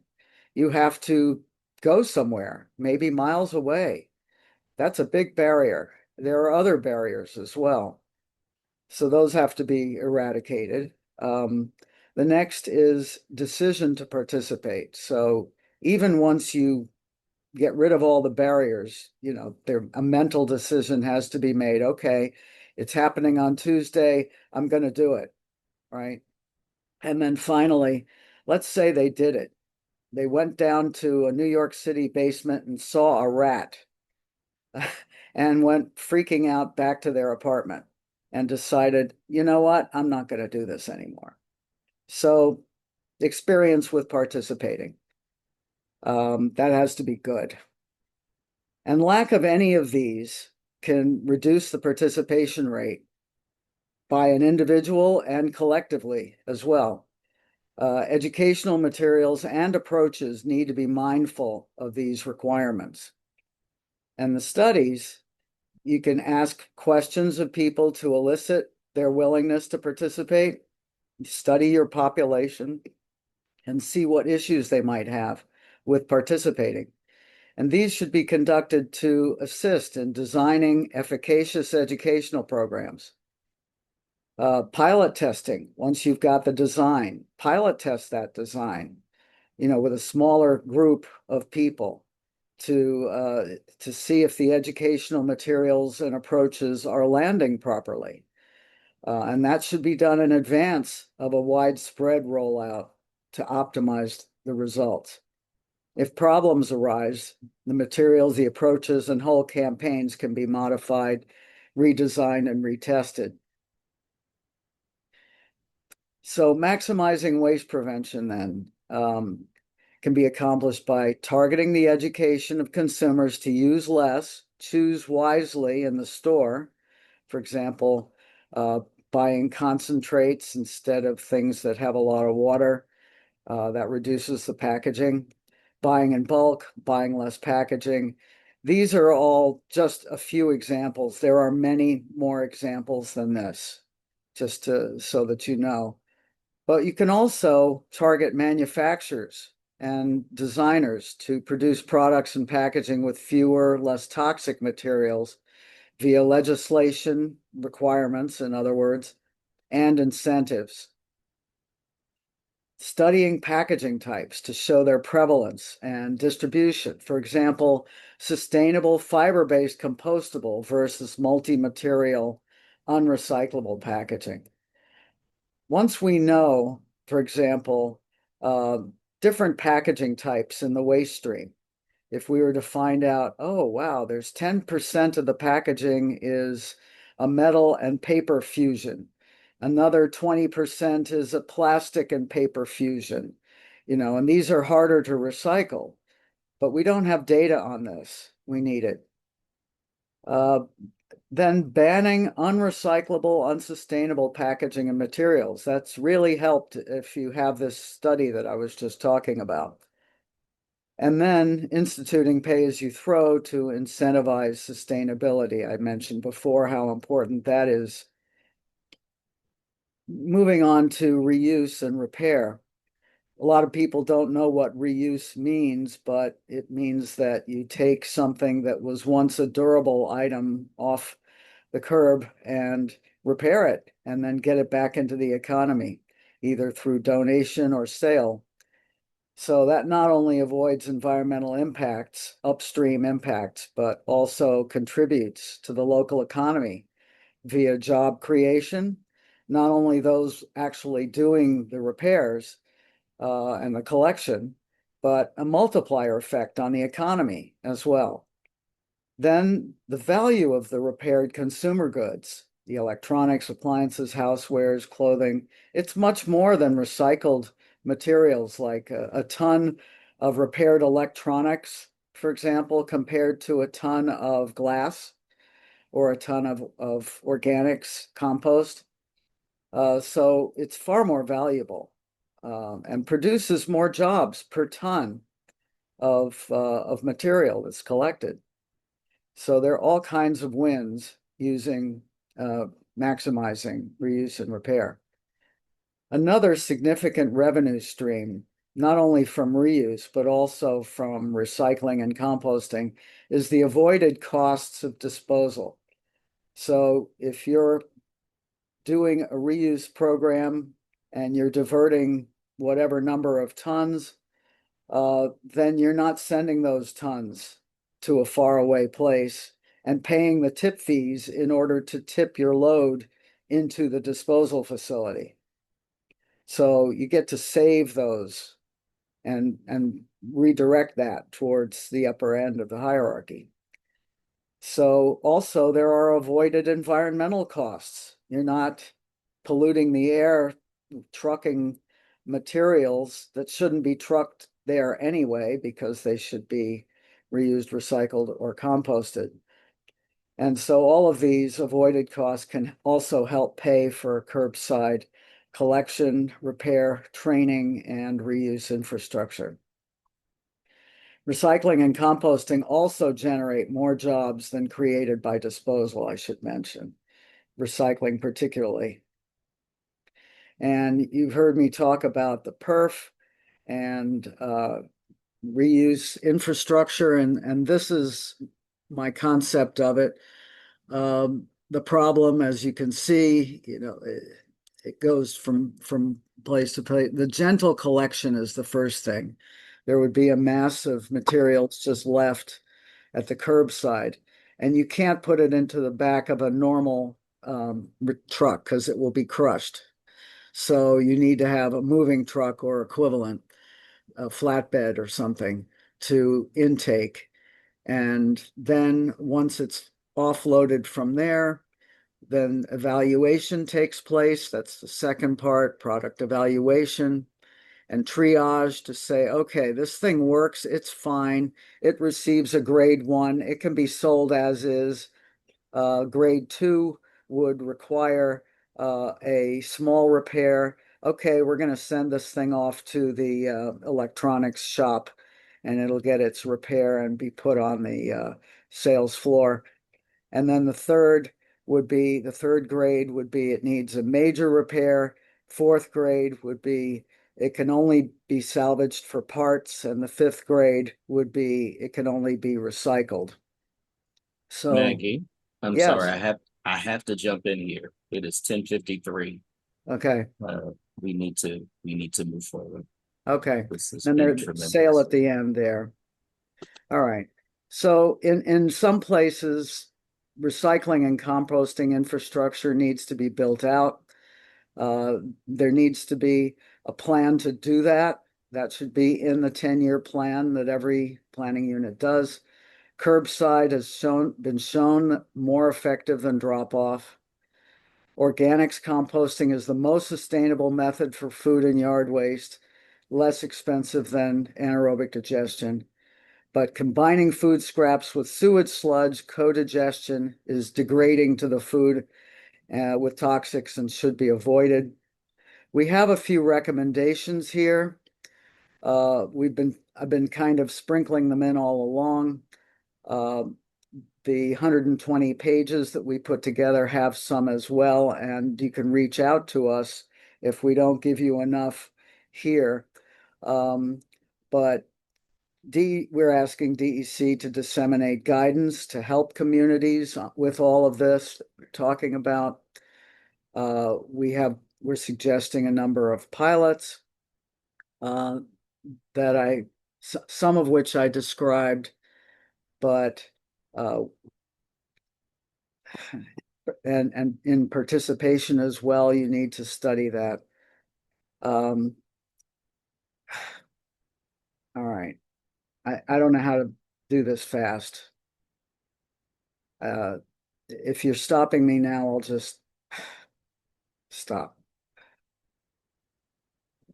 You have to go somewhere, maybe miles away. That's a big barrier. There are other barriers as well. So those have to be eradicated. The next is decision to participate. So even once you get rid of all the barriers, you know, a mental decision has to be made. Okay, it's happening on Tuesday. I'm going to do it, right? And then finally, let's say they did it. They went down to a New York City basement and saw a rat and went freaking out back to their apartment and decided, you know what, I'm not going to do this anymore. So experience with participating. That has to be good. And lack of any of these can reduce the participation rate by an individual and collectively as well. Educational materials and approaches need to be mindful of these requirements. And the studies, you can ask questions of people to elicit their willingness to participate, study your population, and see what issues they might have with participating. And these should be conducted to assist in designing efficacious educational programs. Pilot testing, once you've got the design, pilot test that design, you know, with a smaller group of people to see if the educational materials and approaches are landing properly. And that should be done in advance of a widespread rollout to optimize the results. If problems arise, the materials, the approaches, and whole campaigns can be modified, redesigned, and retested. So maximizing waste prevention then can be accomplished by targeting the education of consumers to use less, choose wisely in the store. For example, buying concentrates instead of things that have a lot of water. That reduces the packaging. Buying in bulk, buying less packaging. These are all just a few examples. There are many more examples than this. just so that you know. But you can also target manufacturers and designers to produce products and packaging with fewer, less toxic materials via legislation requirements, in other words, and incentives. Studying packaging types to show their prevalence and distribution. For example, sustainable fiber-based compostable versus multi-material unrecyclable packaging. Once we know, for example, different packaging types in the waste stream, if we were to find out, oh, wow, there's 10% of the packaging is a metal and paper fusion. Another 20% is a plastic and paper fusion, and these are harder to recycle, but we don't have data on this. We need it. Then banning unrecyclable, unsustainable packaging and materials. That's really helped if you have this study that I was just talking about. And then instituting pay-as-you-throw to incentivize sustainability. I mentioned before how important that is. Moving on to reuse and repair. A lot of people don't know what reuse means, but it means that you take something that was once a durable item off the curb and repair it and then get it back into the economy, either through donation or sale. So that not only avoids environmental impacts, upstream impacts, but also contributes to the local economy via job creation, not only those actually doing the repairs and the collection, but a multiplier effect on the economy as well. Then the value of the repaired consumer goods, the electronics, appliances, housewares, clothing, it's much more than recycled materials, like a ton of repaired electronics, for example, compared to a ton of glass or a ton of organics compost. So it's far more valuable and produces more jobs per ton of material that's collected. So there are all kinds of wins using maximizing reuse and repair. Another significant revenue stream, not only from reuse, but also from recycling and composting, is the avoided costs of disposal. So if you're doing a reuse program and you're diverting whatever number of tons, then you're not sending those tons to a faraway place and paying the tip fees in order to tip your load into the disposal facility. So you get to save those and redirect that towards the upper end of the hierarchy. So also there are avoided environmental costs. You're not polluting the air, trucking materials that shouldn't be trucked there anyway, because they should be reused, recycled, or composted. And so all of these avoided costs can also help pay for curbside collection, repair, training, and reuse infrastructure. Recycling and composting also generate more jobs than created by disposal, I should mention, recycling particularly. And you've heard me talk about the PERF and reuse infrastructure, and this is my concept of it. The problem, as you can see, it goes from place to place. The gentle collection is the first thing. There would be a mass of materials just left at the curbside, and you can't put it into the back of a normal truck because it will be crushed. So you need to have a moving truck or equivalent, a flatbed or something, to intake. And then once it's offloaded from there, then evaluation takes place. That's the second part, product evaluation and triage to say, okay, this thing works, it's fine. It receives a grade 1. It can be sold as is. Grade 2 would require a small repair. Okay, we're going to send this thing off to the electronics shop and it'll get its repair and be put on the sales floor. And then the third would be, the third grade would be it needs a major repair. Fourth grade would be it can only be salvaged for parts, and the fifth grade would be it can only be recycled. So Maggie, I'm sorry, yes, I have to jump in here. It is 10:53. okay, We need to move forward. okay. This has Then been there's sale tremendous. at the end there. All right. So in some places, recycling and composting infrastructure needs to be built out. There needs to be a plan to do that. That should be in the 10-year plan that every planning unit does. Curbside has been shown more effective than drop off. Organics composting is the most sustainable method for food and yard waste, less expensive than anaerobic digestion. But combining food scraps with sewage sludge, co-digestion is degrading to the food with toxics and should be avoided. We have a few recommendations here. I've been kind of sprinkling them in all along. The 120 pages that we put together have some as well, and you can reach out to us if we don't give you enough here. But we're asking DEC to disseminate guidance to help communities with all of this we're talking about. We're suggesting a number of pilots some of which I described, but and in participation as well, you need to study that. All right. I don't know how to do this fast. If you're stopping me now, I'll just stop.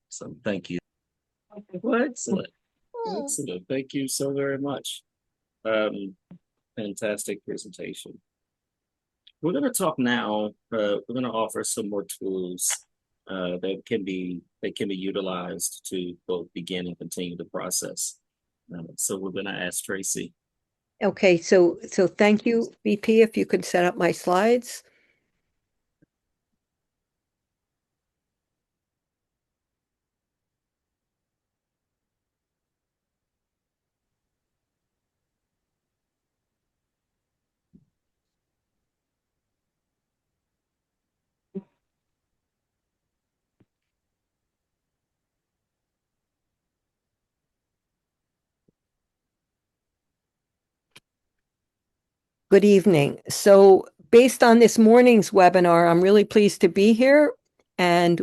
So thank you. Well, excellent. Excellent. Thank you so very much. Fantastic presentation. We're going to talk now. We're going to offer some more tools that can be utilized to both begin and continue the process. So we're going to ask Tracy. Okay, so thank you, VP, if you could set up my slides. Good evening. So based on this morning's webinar, I'm really pleased to be here and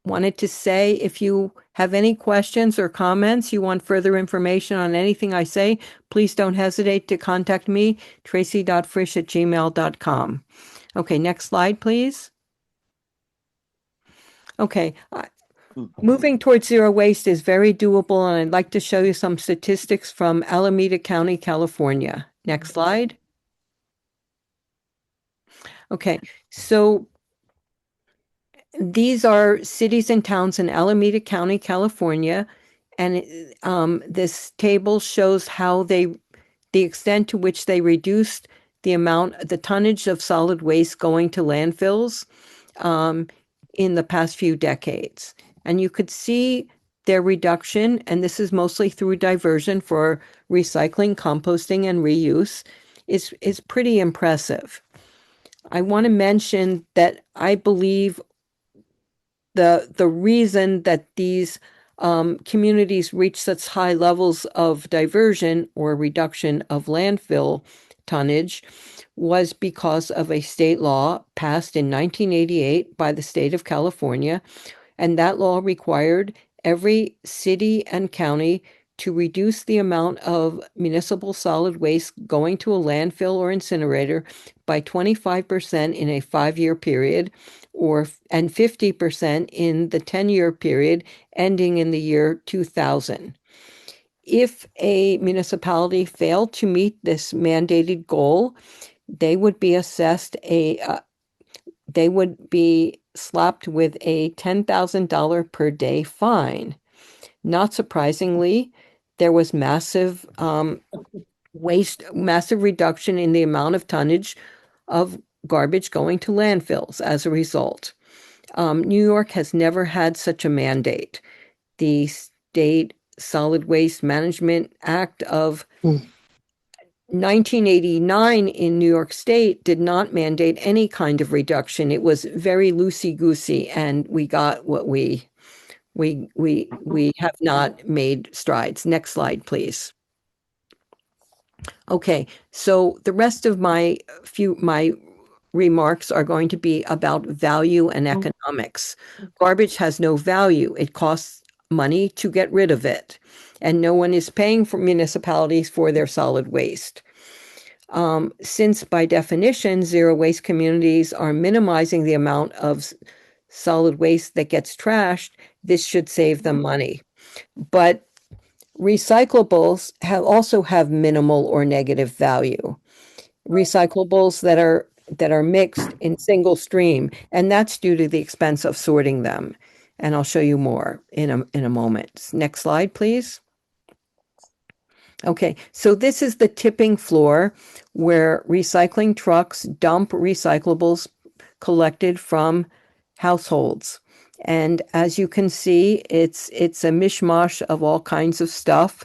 wanted to say if you have any questions or comments, you want further information on anything I say, please don't hesitate to contact me, tracy.frisch@gmail.com. Okay, next slide, please. Okay, moving towards zero waste is very doable, and I'd like to show you some statistics from Alameda County, California. Next slide. Okay, so these are cities and towns in Alameda County, California, and this table shows how the extent to which they reduced the tonnage of solid waste going to landfills in the past few decades. And you could see their reduction, and this is mostly through diversion for recycling, composting, and reuse, is pretty impressive. I want to mention that I believe the reason that these communities reach such high levels of diversion or reduction of landfill tonnage was because of a state law passed in 1988 by the state of California, and that law required every city and county to reduce the amount of municipal solid waste going to a landfill or incinerator by 25% in a 5-year period, and 50% in the 10-year period ending in the year 2000. If a municipality failed to meet this mandated goal, they would be they would be slapped with a $10,000 per day fine. Not surprisingly, there was massive reduction in the amount of tonnage of garbage going to landfills as a result. New York has never had such a mandate. The State Solid Waste Management Act of 1989 in New York State did not mandate any kind of reduction. It was very loosey-goosey, and we got what we have not made strides. Next slide, please. Okay, so the rest of my remarks are going to be about value and economics. Garbage has no value. It costs money to get rid of it, and no one is paying for municipalities for their solid waste. Since by definition, zero waste communities are minimizing the amount of solid waste that gets trashed, this should save them money. But recyclables also have minimal or negative value. Recyclables that are mixed in single stream, and that's due to the expense of sorting them. And I'll show you more in a moment. Next slide, please. Okay, so this is the tipping floor where recycling trucks dump recyclables collected from households. And as you can see, it's a mishmash of all kinds of stuff.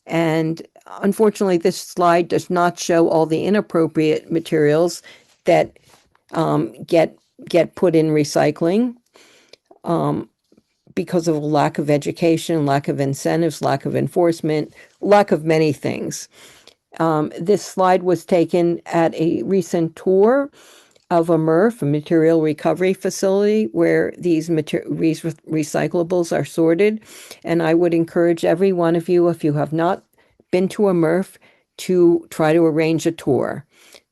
And unfortunately, this slide does not show all the inappropriate materials that get put in recycling because of a lack of education, lack of incentives, lack of enforcement, lack of many things. This slide was taken at a recent tour of a MRF, a material recovery facility, where these recyclables are sorted. And I would encourage every one of you, if you have not been to a MRF, to try to arrange a tour.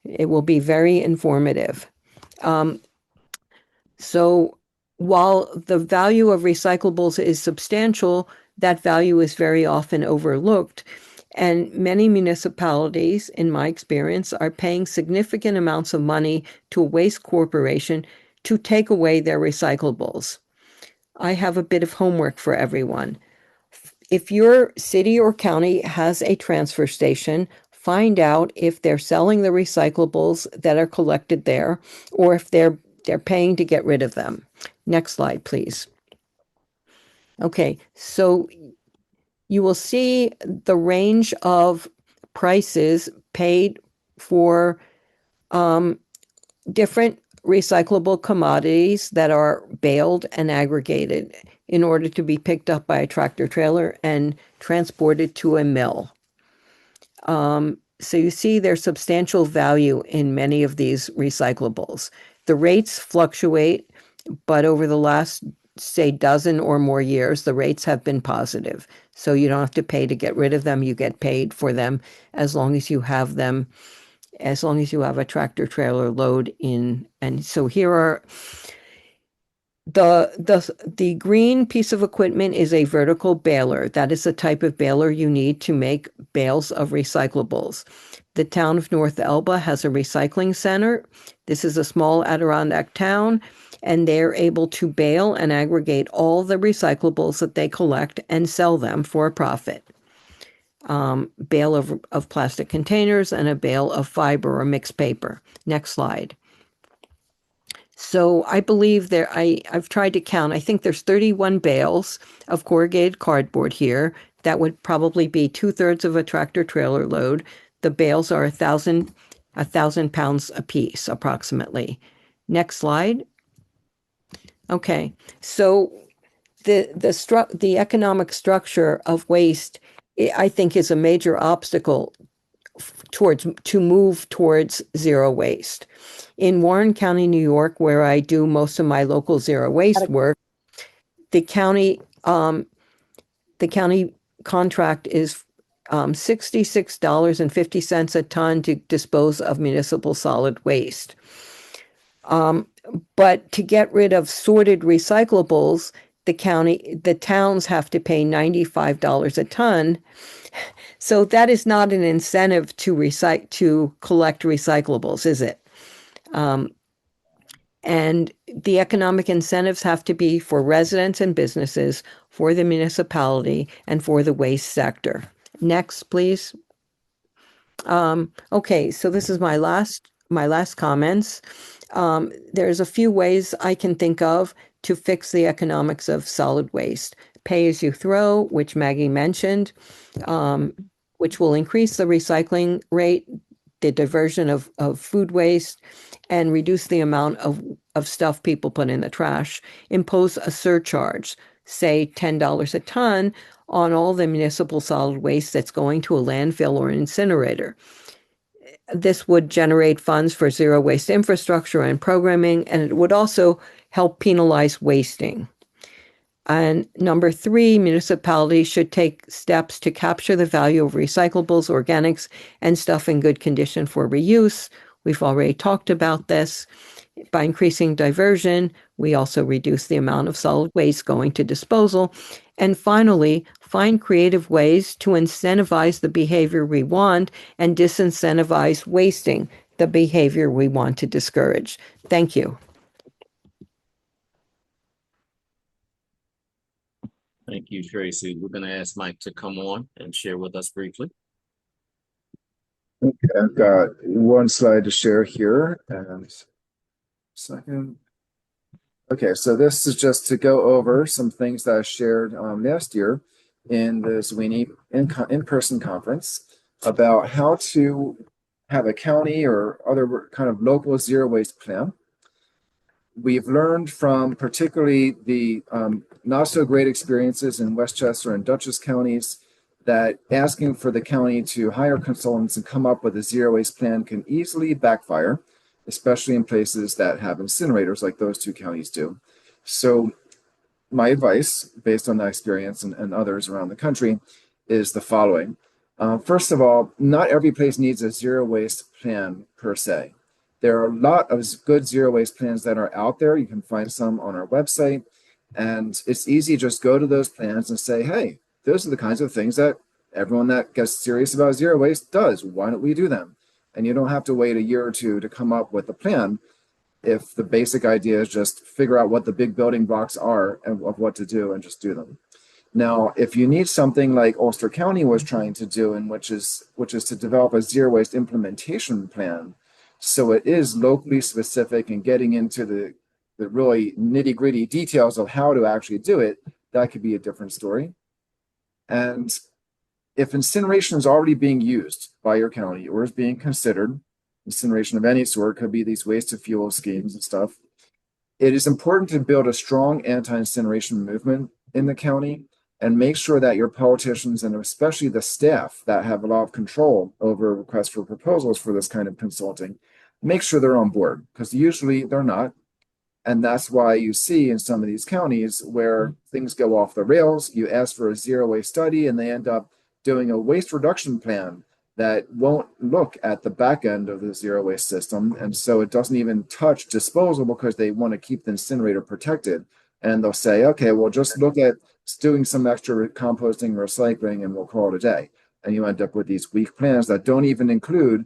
It will be very informative. So while the value of recyclables is substantial, that value is very often overlooked. And many municipalities, in my experience, are paying significant amounts of money to a waste corporation to take away their recyclables. I have a bit of homework for everyone. If your city or county has a transfer station, find out if they're selling the recyclables that are collected there, or if they're paying to get rid of them. Next slide, please. Okay, so you will see the range of prices paid for different recyclable commodities that are baled and aggregated in order to be picked up by a tractor trailer and transported to a mill. So you see there's substantial value in many of these recyclables. The rates fluctuate, but over the last, say, dozen or more years, the rates have been positive. So you don't have to pay to get rid of them. You get paid for them as long as you have them, as long as you have a tractor trailer load in. And so here are the green piece of equipment is a vertical baler. That is the type of baler you need to make bales of recyclables. The town of North Elba has a recycling center. This is a small Adirondack town, and they're able to bale and aggregate all the recyclables that they collect and sell them for a profit. Bale of plastic containers and a bale of fiber or mixed paper. Next slide. So I believe I've tried to count, I think there's 31 bales of corrugated cardboard here. That would probably be 2/3 of a tractor trailer load. The bales are 1,000 pounds apiece, approximately. Next slide. Okay, so the economic structure of waste, I think, is a major obstacle to move towards zero waste. In Warren County, New York, where I do most of my local zero waste work, the county contract is $66.50 a ton to dispose of municipal solid waste. But to get rid of sorted recyclables, the towns have to pay $95 a ton. So that is not an incentive to collect recyclables, is it? And the economic incentives have to be for residents and businesses, for the municipality, and for the waste sector. Next, please. Okay, so this is my last my last comments. There's a few ways I can think of to fix the economics of solid waste. Pay as you throw, which Maggie mentioned, which will increase the recycling rate, the diversion of food waste, and reduce the amount of stuff people put in the trash. Impose a surcharge, say $10 a ton on all the municipal solid waste that's going to a landfill or an incinerator. This would generate funds for zero waste infrastructure and programming, and it would also help penalize wasting. And number 3, municipalities should take steps to capture the value of recyclables, organics, and stuff in good condition for reuse. We've already talked about this. By increasing diversion, we also reduce the amount of solid waste going to disposal. And finally, find creative ways to incentivize the behavior we want and disincentivize wasting, the behavior we want to discourage. Thank you. Thank you, Tracy. We're going to ask Mike to come on and share with us briefly. Okay, I've got one slide to share here. And second. Okay, so this is just to go over some things that I shared last year in the ZWNY in-person conference about how to have a county or other kind of local zero waste plan. We've learned from particularly the not so great experiences in Westchester and Dutchess counties that asking for the county to hire consultants and come up with a zero waste plan can easily backfire, especially in places that have incinerators like those 2 counties do. So my advice, based on that experience and others around the country, is the following. First of all, not every place needs a zero waste plan per se. There are a lot of good zero waste plans that are out there. You can find some on our website. And it's easy to just go to those plans and say, hey, those are the kinds of things that everyone that gets serious about zero waste does. Why don't we do them? And you don't have to wait a year or 2 to come up with a plan if the basic idea is just figure out what the big building blocks are and of what to do and just do them. Now, if you need something like Ulster County was trying to do, and which is to develop a zero waste implementation plan, so it is locally specific and getting into the really nitty-gritty details of how to actually do it, that could be a different story. And if incineration is already being used by your county or is being considered, incineration of any sort, could be these waste to fuel schemes and stuff, it is important to build a strong anti-incineration movement in the county and make sure that your politicians and especially the staff that have a lot of control over requests for proposals for this kind of consulting, make sure they're on board, because usually they're not. And that's why you see in some of these counties where things go off the rails, you ask for a zero waste study and they end up doing a waste reduction plan that won't look at the back end of the zero waste system. And so it doesn't even touch disposal because they want to keep the incinerator protected. And they'll say, okay, we'll just look at doing some extra composting, recycling, and we'll call it a day. And you end up with these weak plans that don't even include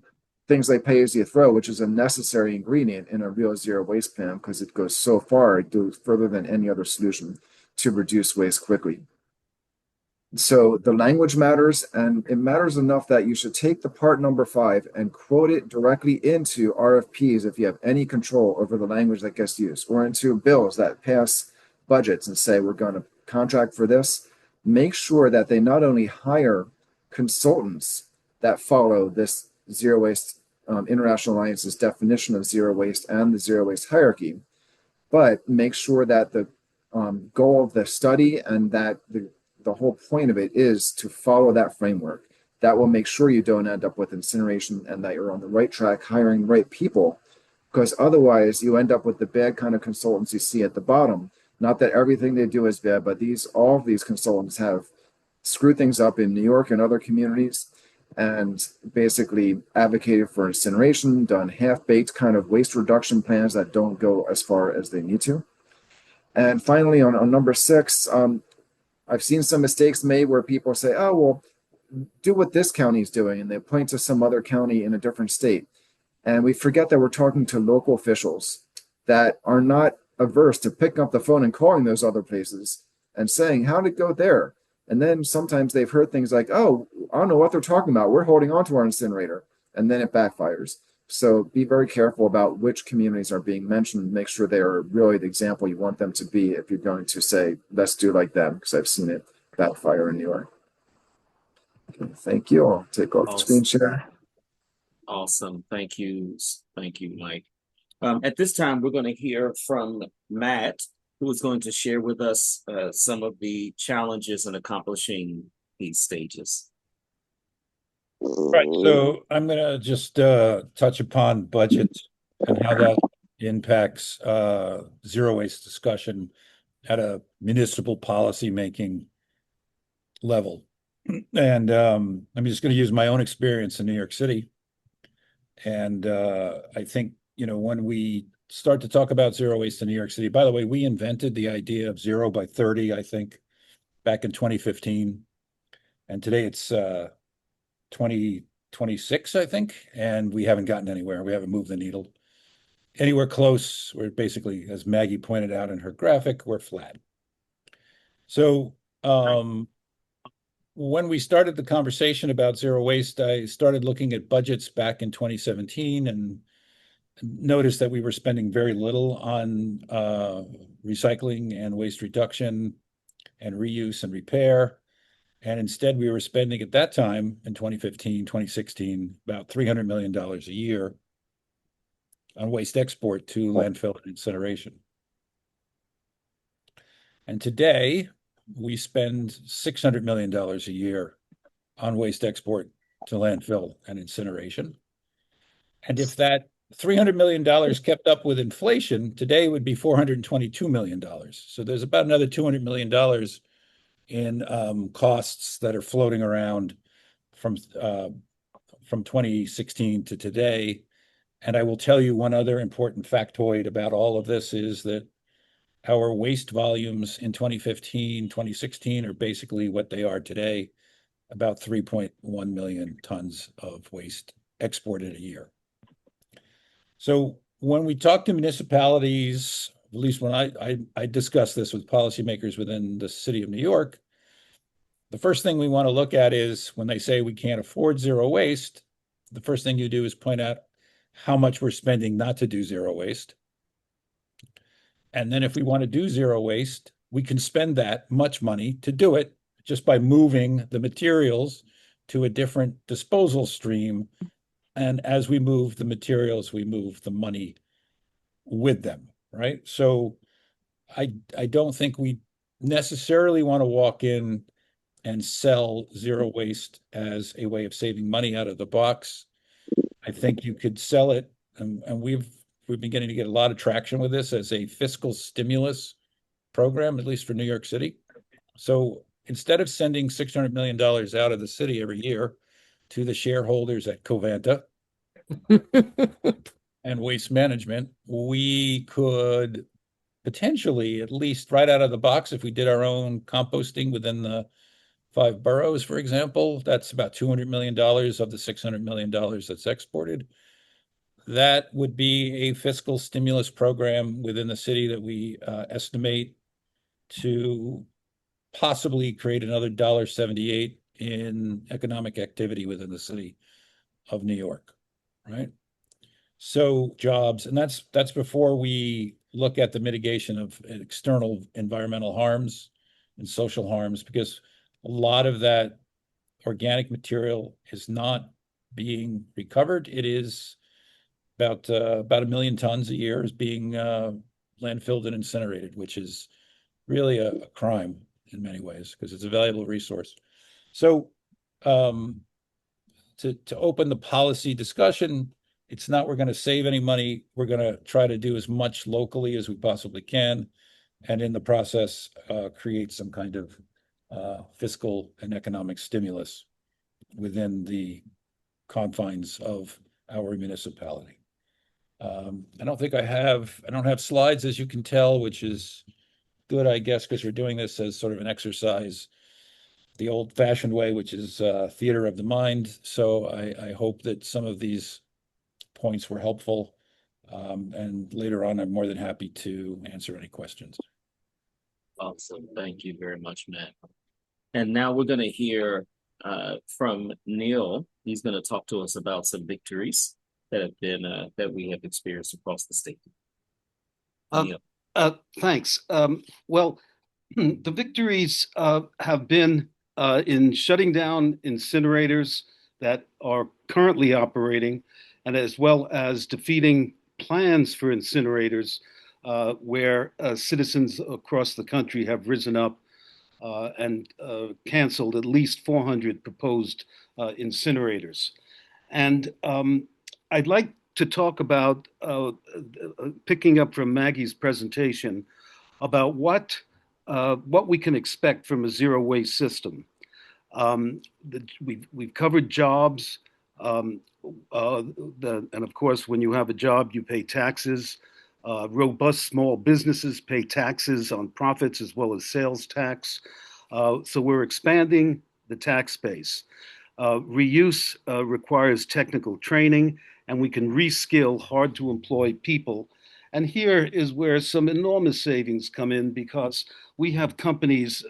things like pay as you throw, which is a necessary ingredient in a real zero waste plan because it goes so far, it goes further than any other solution to reduce waste quickly. So the language matters, and it matters enough that you should take the part number 5 and quote it directly into RFPs if you have any control over the language that gets used, or into bills that pass budgets and say we're going to contract for this. Make sure that they not only hire consultants that follow this zero waste International Alliance's definition of zero waste and the zero waste hierarchy, but make sure that the goal of the study and that the whole point of it is to follow that framework. That will make sure you don't end up with incineration and that you're on the right track, hiring the right people, because otherwise you end up with the bad kind of consultants you see at the bottom. Not that everything they do is bad, but all of these consultants have screwed things up in New York and other communities and basically advocated for incineration, done half-baked kind of waste reduction plans that don't go as far as they need to. And finally, on number 6, I've seen some mistakes made where people say, oh, well, do what this county is doing, and they point to some other county in a different state. And we forget that we're talking to local officials that are not averse to picking up the phone and calling those other places and saying, how did it go there? And then sometimes they've heard things like, oh, I don't know what they're talking about. We're holding on to our incinerator. And then it backfires. So be very careful about which communities are being mentioned. Make sure they are really the example you want them to be if you're going to say, let's do like them, because I've seen it backfire in New York. Okay, thank you. I'll take off the screen Awesome. share. Awesome. Thank you. Thank you, Mike. At this time, we're going to hear from Matt, who is going to share with us some of the challenges in accomplishing these stages. Right. So I'm going to just touch upon budget and how that impacts zero waste discussion at a municipal policy making level. And I'm just going to use my own experience in New York City. And I think, when we start to talk about zero waste in New York City, by the way, we invented the idea of 0 by 30, I think, back in 2015. And today it's 2026, I think, and we haven't gotten anywhere. We haven't moved the needle anywhere close. We're basically, as Maggie pointed out in her graphic, we're flat. So when we started the conversation about zero waste, I started looking at budgets back in 2017 and noticed that we were spending very little on recycling and waste reduction and reuse and repair. And instead, we were spending at that time in 2015, 2016, about $300 million a year on waste export to landfill and incineration. And today, we spend $600 million a year on waste export to landfill and incineration. And if that $300 million kept up with inflation, today would be $422 million. So there's about another $200 million in costs that are floating around from 2016 to today. And I will tell you one other important factoid about all of this is that our waste volumes in 2015, 2016 are basically what they are today, about 3.1 million tons of waste exported a year. So when we talk to municipalities, at least when I discuss this with policymakers within the city of New York, the first thing we want to look at is when they say we can't afford zero waste, the first thing you do is point out how much we're spending not to do zero waste. And then if we want to do zero waste, we can spend that much money to do it just by moving the materials to a different disposal stream. And as we move the materials, we move the money with them, right? So I don't think we necessarily want to walk in and sell zero waste as a way of saving money out of the box. I think you could sell it, and we've been beginning to get a lot of traction with this as a fiscal stimulus program, at least for New York City. So instead of sending $600 million out of the city every year to the shareholders at Covanta and Waste Management, we could potentially, at least right out of the box, if we did our own composting within the 5 boroughs, for example, that's about $200 million of the $600 million that's exported. That would be a fiscal stimulus program within the city that we estimate to possibly create another $1.78 in economic activity within the city of New York, right? So jobs, and that's before we look at the mitigation of external environmental harms and social harms, because a lot of that organic material is not being recovered. It is about 1 million tons a year is being landfilled and incinerated, which is really a crime in many ways because it's a valuable resource. So to open the policy discussion, it's not we're going to save any money. We're going to try to do as much locally as we possibly can, and in the process, create some kind of fiscal and economic stimulus within the confines of our municipality. I don't have slides, as you can tell, which is good, I guess, because we're doing this as sort of an exercise the old-fashioned way, which is theater of the mind. So I hope that some of these points were helpful. And later on, I'm more than happy to answer any questions. Awesome. Thank you very much, Matt. And now we're going to hear from Neil. He's going to talk to us about some victories that we have experienced across the state. Uh, Neil. Thanks. Well, the victories have been in shutting down incinerators that are currently operating, and as well as defeating plans for incinerators where citizens across the country have risen up and canceled at least 400 proposed incinerators. And I'd like to talk about, picking up from Maggie's presentation, about what we can expect from a zero waste system. We've covered jobs, and of course, when you have a job, you pay taxes. Robust small businesses pay taxes on profits as well as sales tax. So we're expanding the tax base. Reuse requires technical training, and we can reskill hard to employ people. And here is where some enormous savings come in, because we have companies,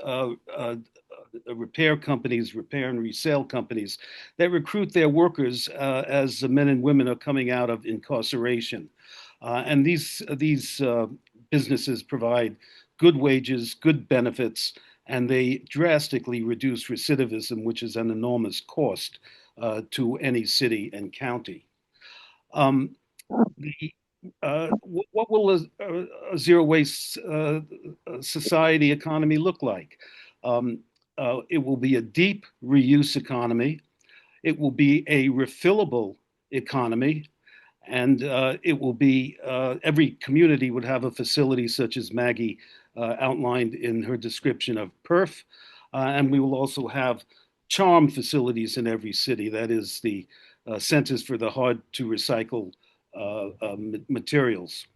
repair companies, repair and resale companies, that recruit their workers as the men and women are coming out of incarceration. And these businesses provide good wages, good benefits, and they drastically reduce recidivism, which is an enormous cost to any city and county. What will a zero waste society economy look like? It will be a deep reuse economy. It will be a refillable economy. And it will be, every community would have a facility such as Maggie outlined in her description of PERF. And we will also have CHARM facilities in every city. That is the Centers for the Hard to Recycle Materials.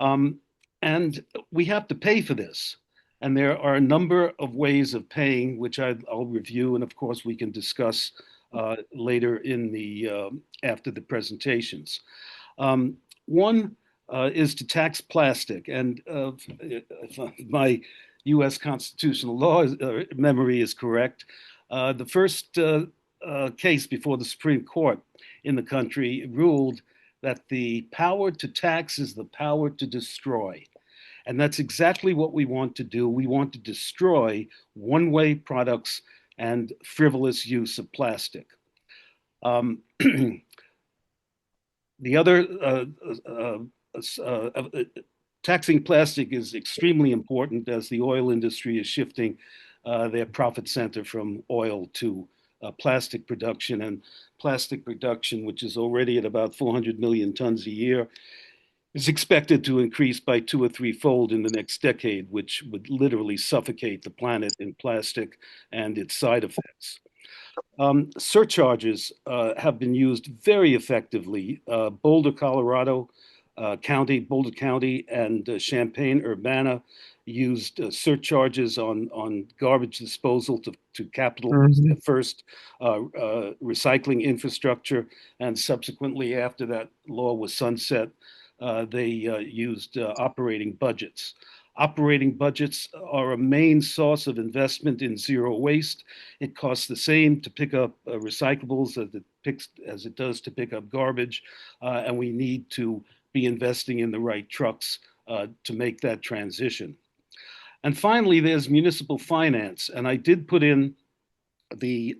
And we have to pay for this. And there are a number of ways of paying, which I'll review. And of course, we can discuss later in the after the presentations. One is to tax plastic, and if my U.S. constitutional law memory is correct, the first case before the Supreme Court in the country ruled that the power to tax is the power to destroy. And that's exactly what we want to do. We want to destroy one-way products and frivolous use of plastic. The other, taxing plastic is extremely important, as the oil industry is shifting their profit center from oil to plastic production. And plastic production, which is already at about 400 million tons a year, is expected to increase by 2 or 3-fold in the next decade, which would literally suffocate the planet in plastic and its side effects. Surcharges have been used very effectively. Boulder, Colorado Boulder County and Champaign-Urbana used surcharges on garbage disposal to capitalize their first recycling infrastructure. And subsequently, after that law was sunset, they used operating budgets. Operating budgets are a main source of investment in zero waste. It costs the same to pick up recyclables as it does to pick up garbage, and we need to be investing in the right trucks to make that transition. And finally, there's municipal finance, and I did put in the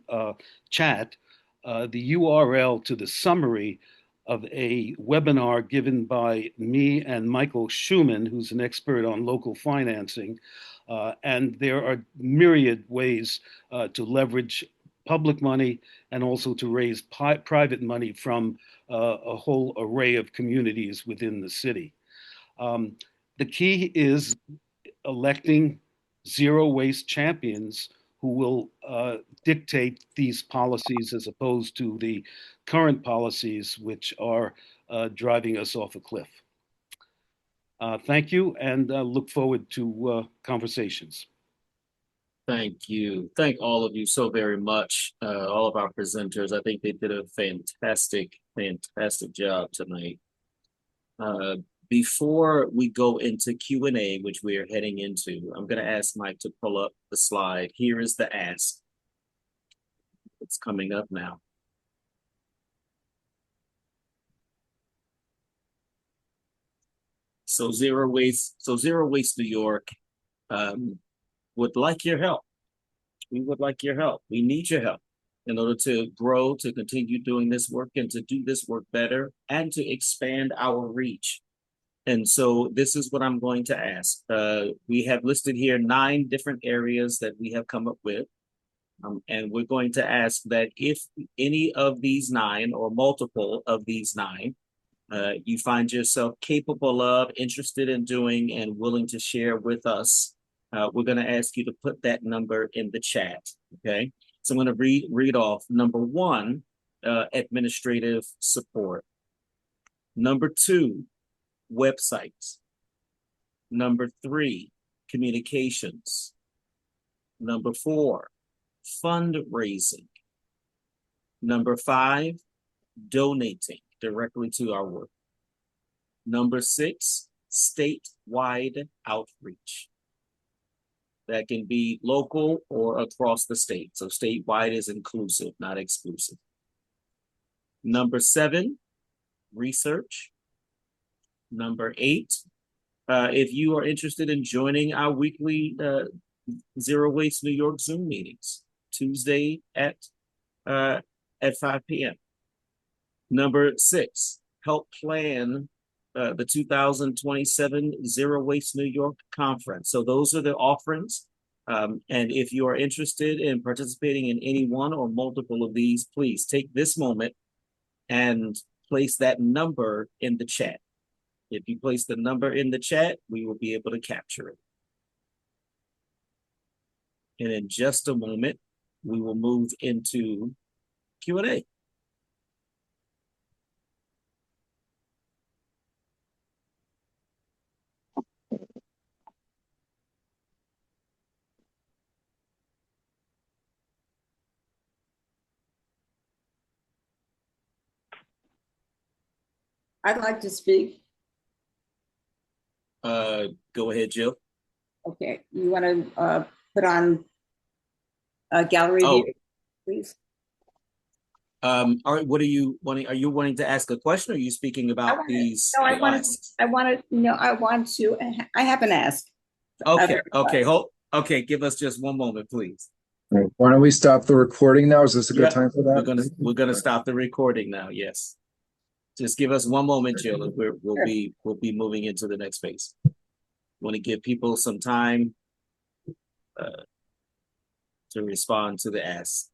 chat the URL to the summary of a webinar given by me and Michael Schumann, who's an expert on local financing. And there are myriad ways to leverage public money and also to raise private money from a whole array of communities within the city. The key is electing zero waste champions who will dictate these policies, as opposed to the current policies which are driving us off a cliff. Thank you, and look forward to conversations. Thank you. Thank all of you so very much. All of our presenters. I think they did a fantastic job tonight. Before we go into Q&A, which we are heading into, I'm going to ask Mike to pull up the slide. Here is the ask. It's coming up now. So Zero Waste New York would like your help. We would like your help. We need your help in order to grow, to continue doing this work and to do this work better and to expand our reach. And so this is what I'm going to ask. We have listed here 9 different areas that we have come up with. And we're going to ask that if any of these 9 or multiple of these 9, you find yourself capable of, interested in doing, and willing to share with us, we're going to ask you to put that number in the chat. Okay. So I'm going to read off. Number 1, administrative support. Number 2, websites. Number 3, communications. Number 4, fundraising. Number 5, donating directly to our work. Number 6, statewide outreach. That can be local or across the state. So statewide is inclusive, not exclusive. Number 7, research. Number 8, if you are interested in joining our weekly Zero Waste New York Zoom meetings, Tuesday at 5 p.m. Number 6, help plan the 2027 Zero Waste New York Conference. So those are the offerings. And if you are interested in participating in any one or multiple of these, please take this moment and place that number in the chat. If you place the number in the chat, we will be able to capture it. And in just a moment, we will move into Q&A. I'd like to speak. Go ahead, Jill. Okay, you want to put on a gallery view, please? All right, what are you wanting? Are you wanting to ask a question, or are you speaking about these? No, I want to. I have an ask. Okay, give us just one moment, please. Why don't we stop the recording now? Is this a good time for that? We're gonna stop the recording now. Yes. Just give us one moment, Jill, and we'll be moving into the next phase. Want to give people some time to respond to the ask.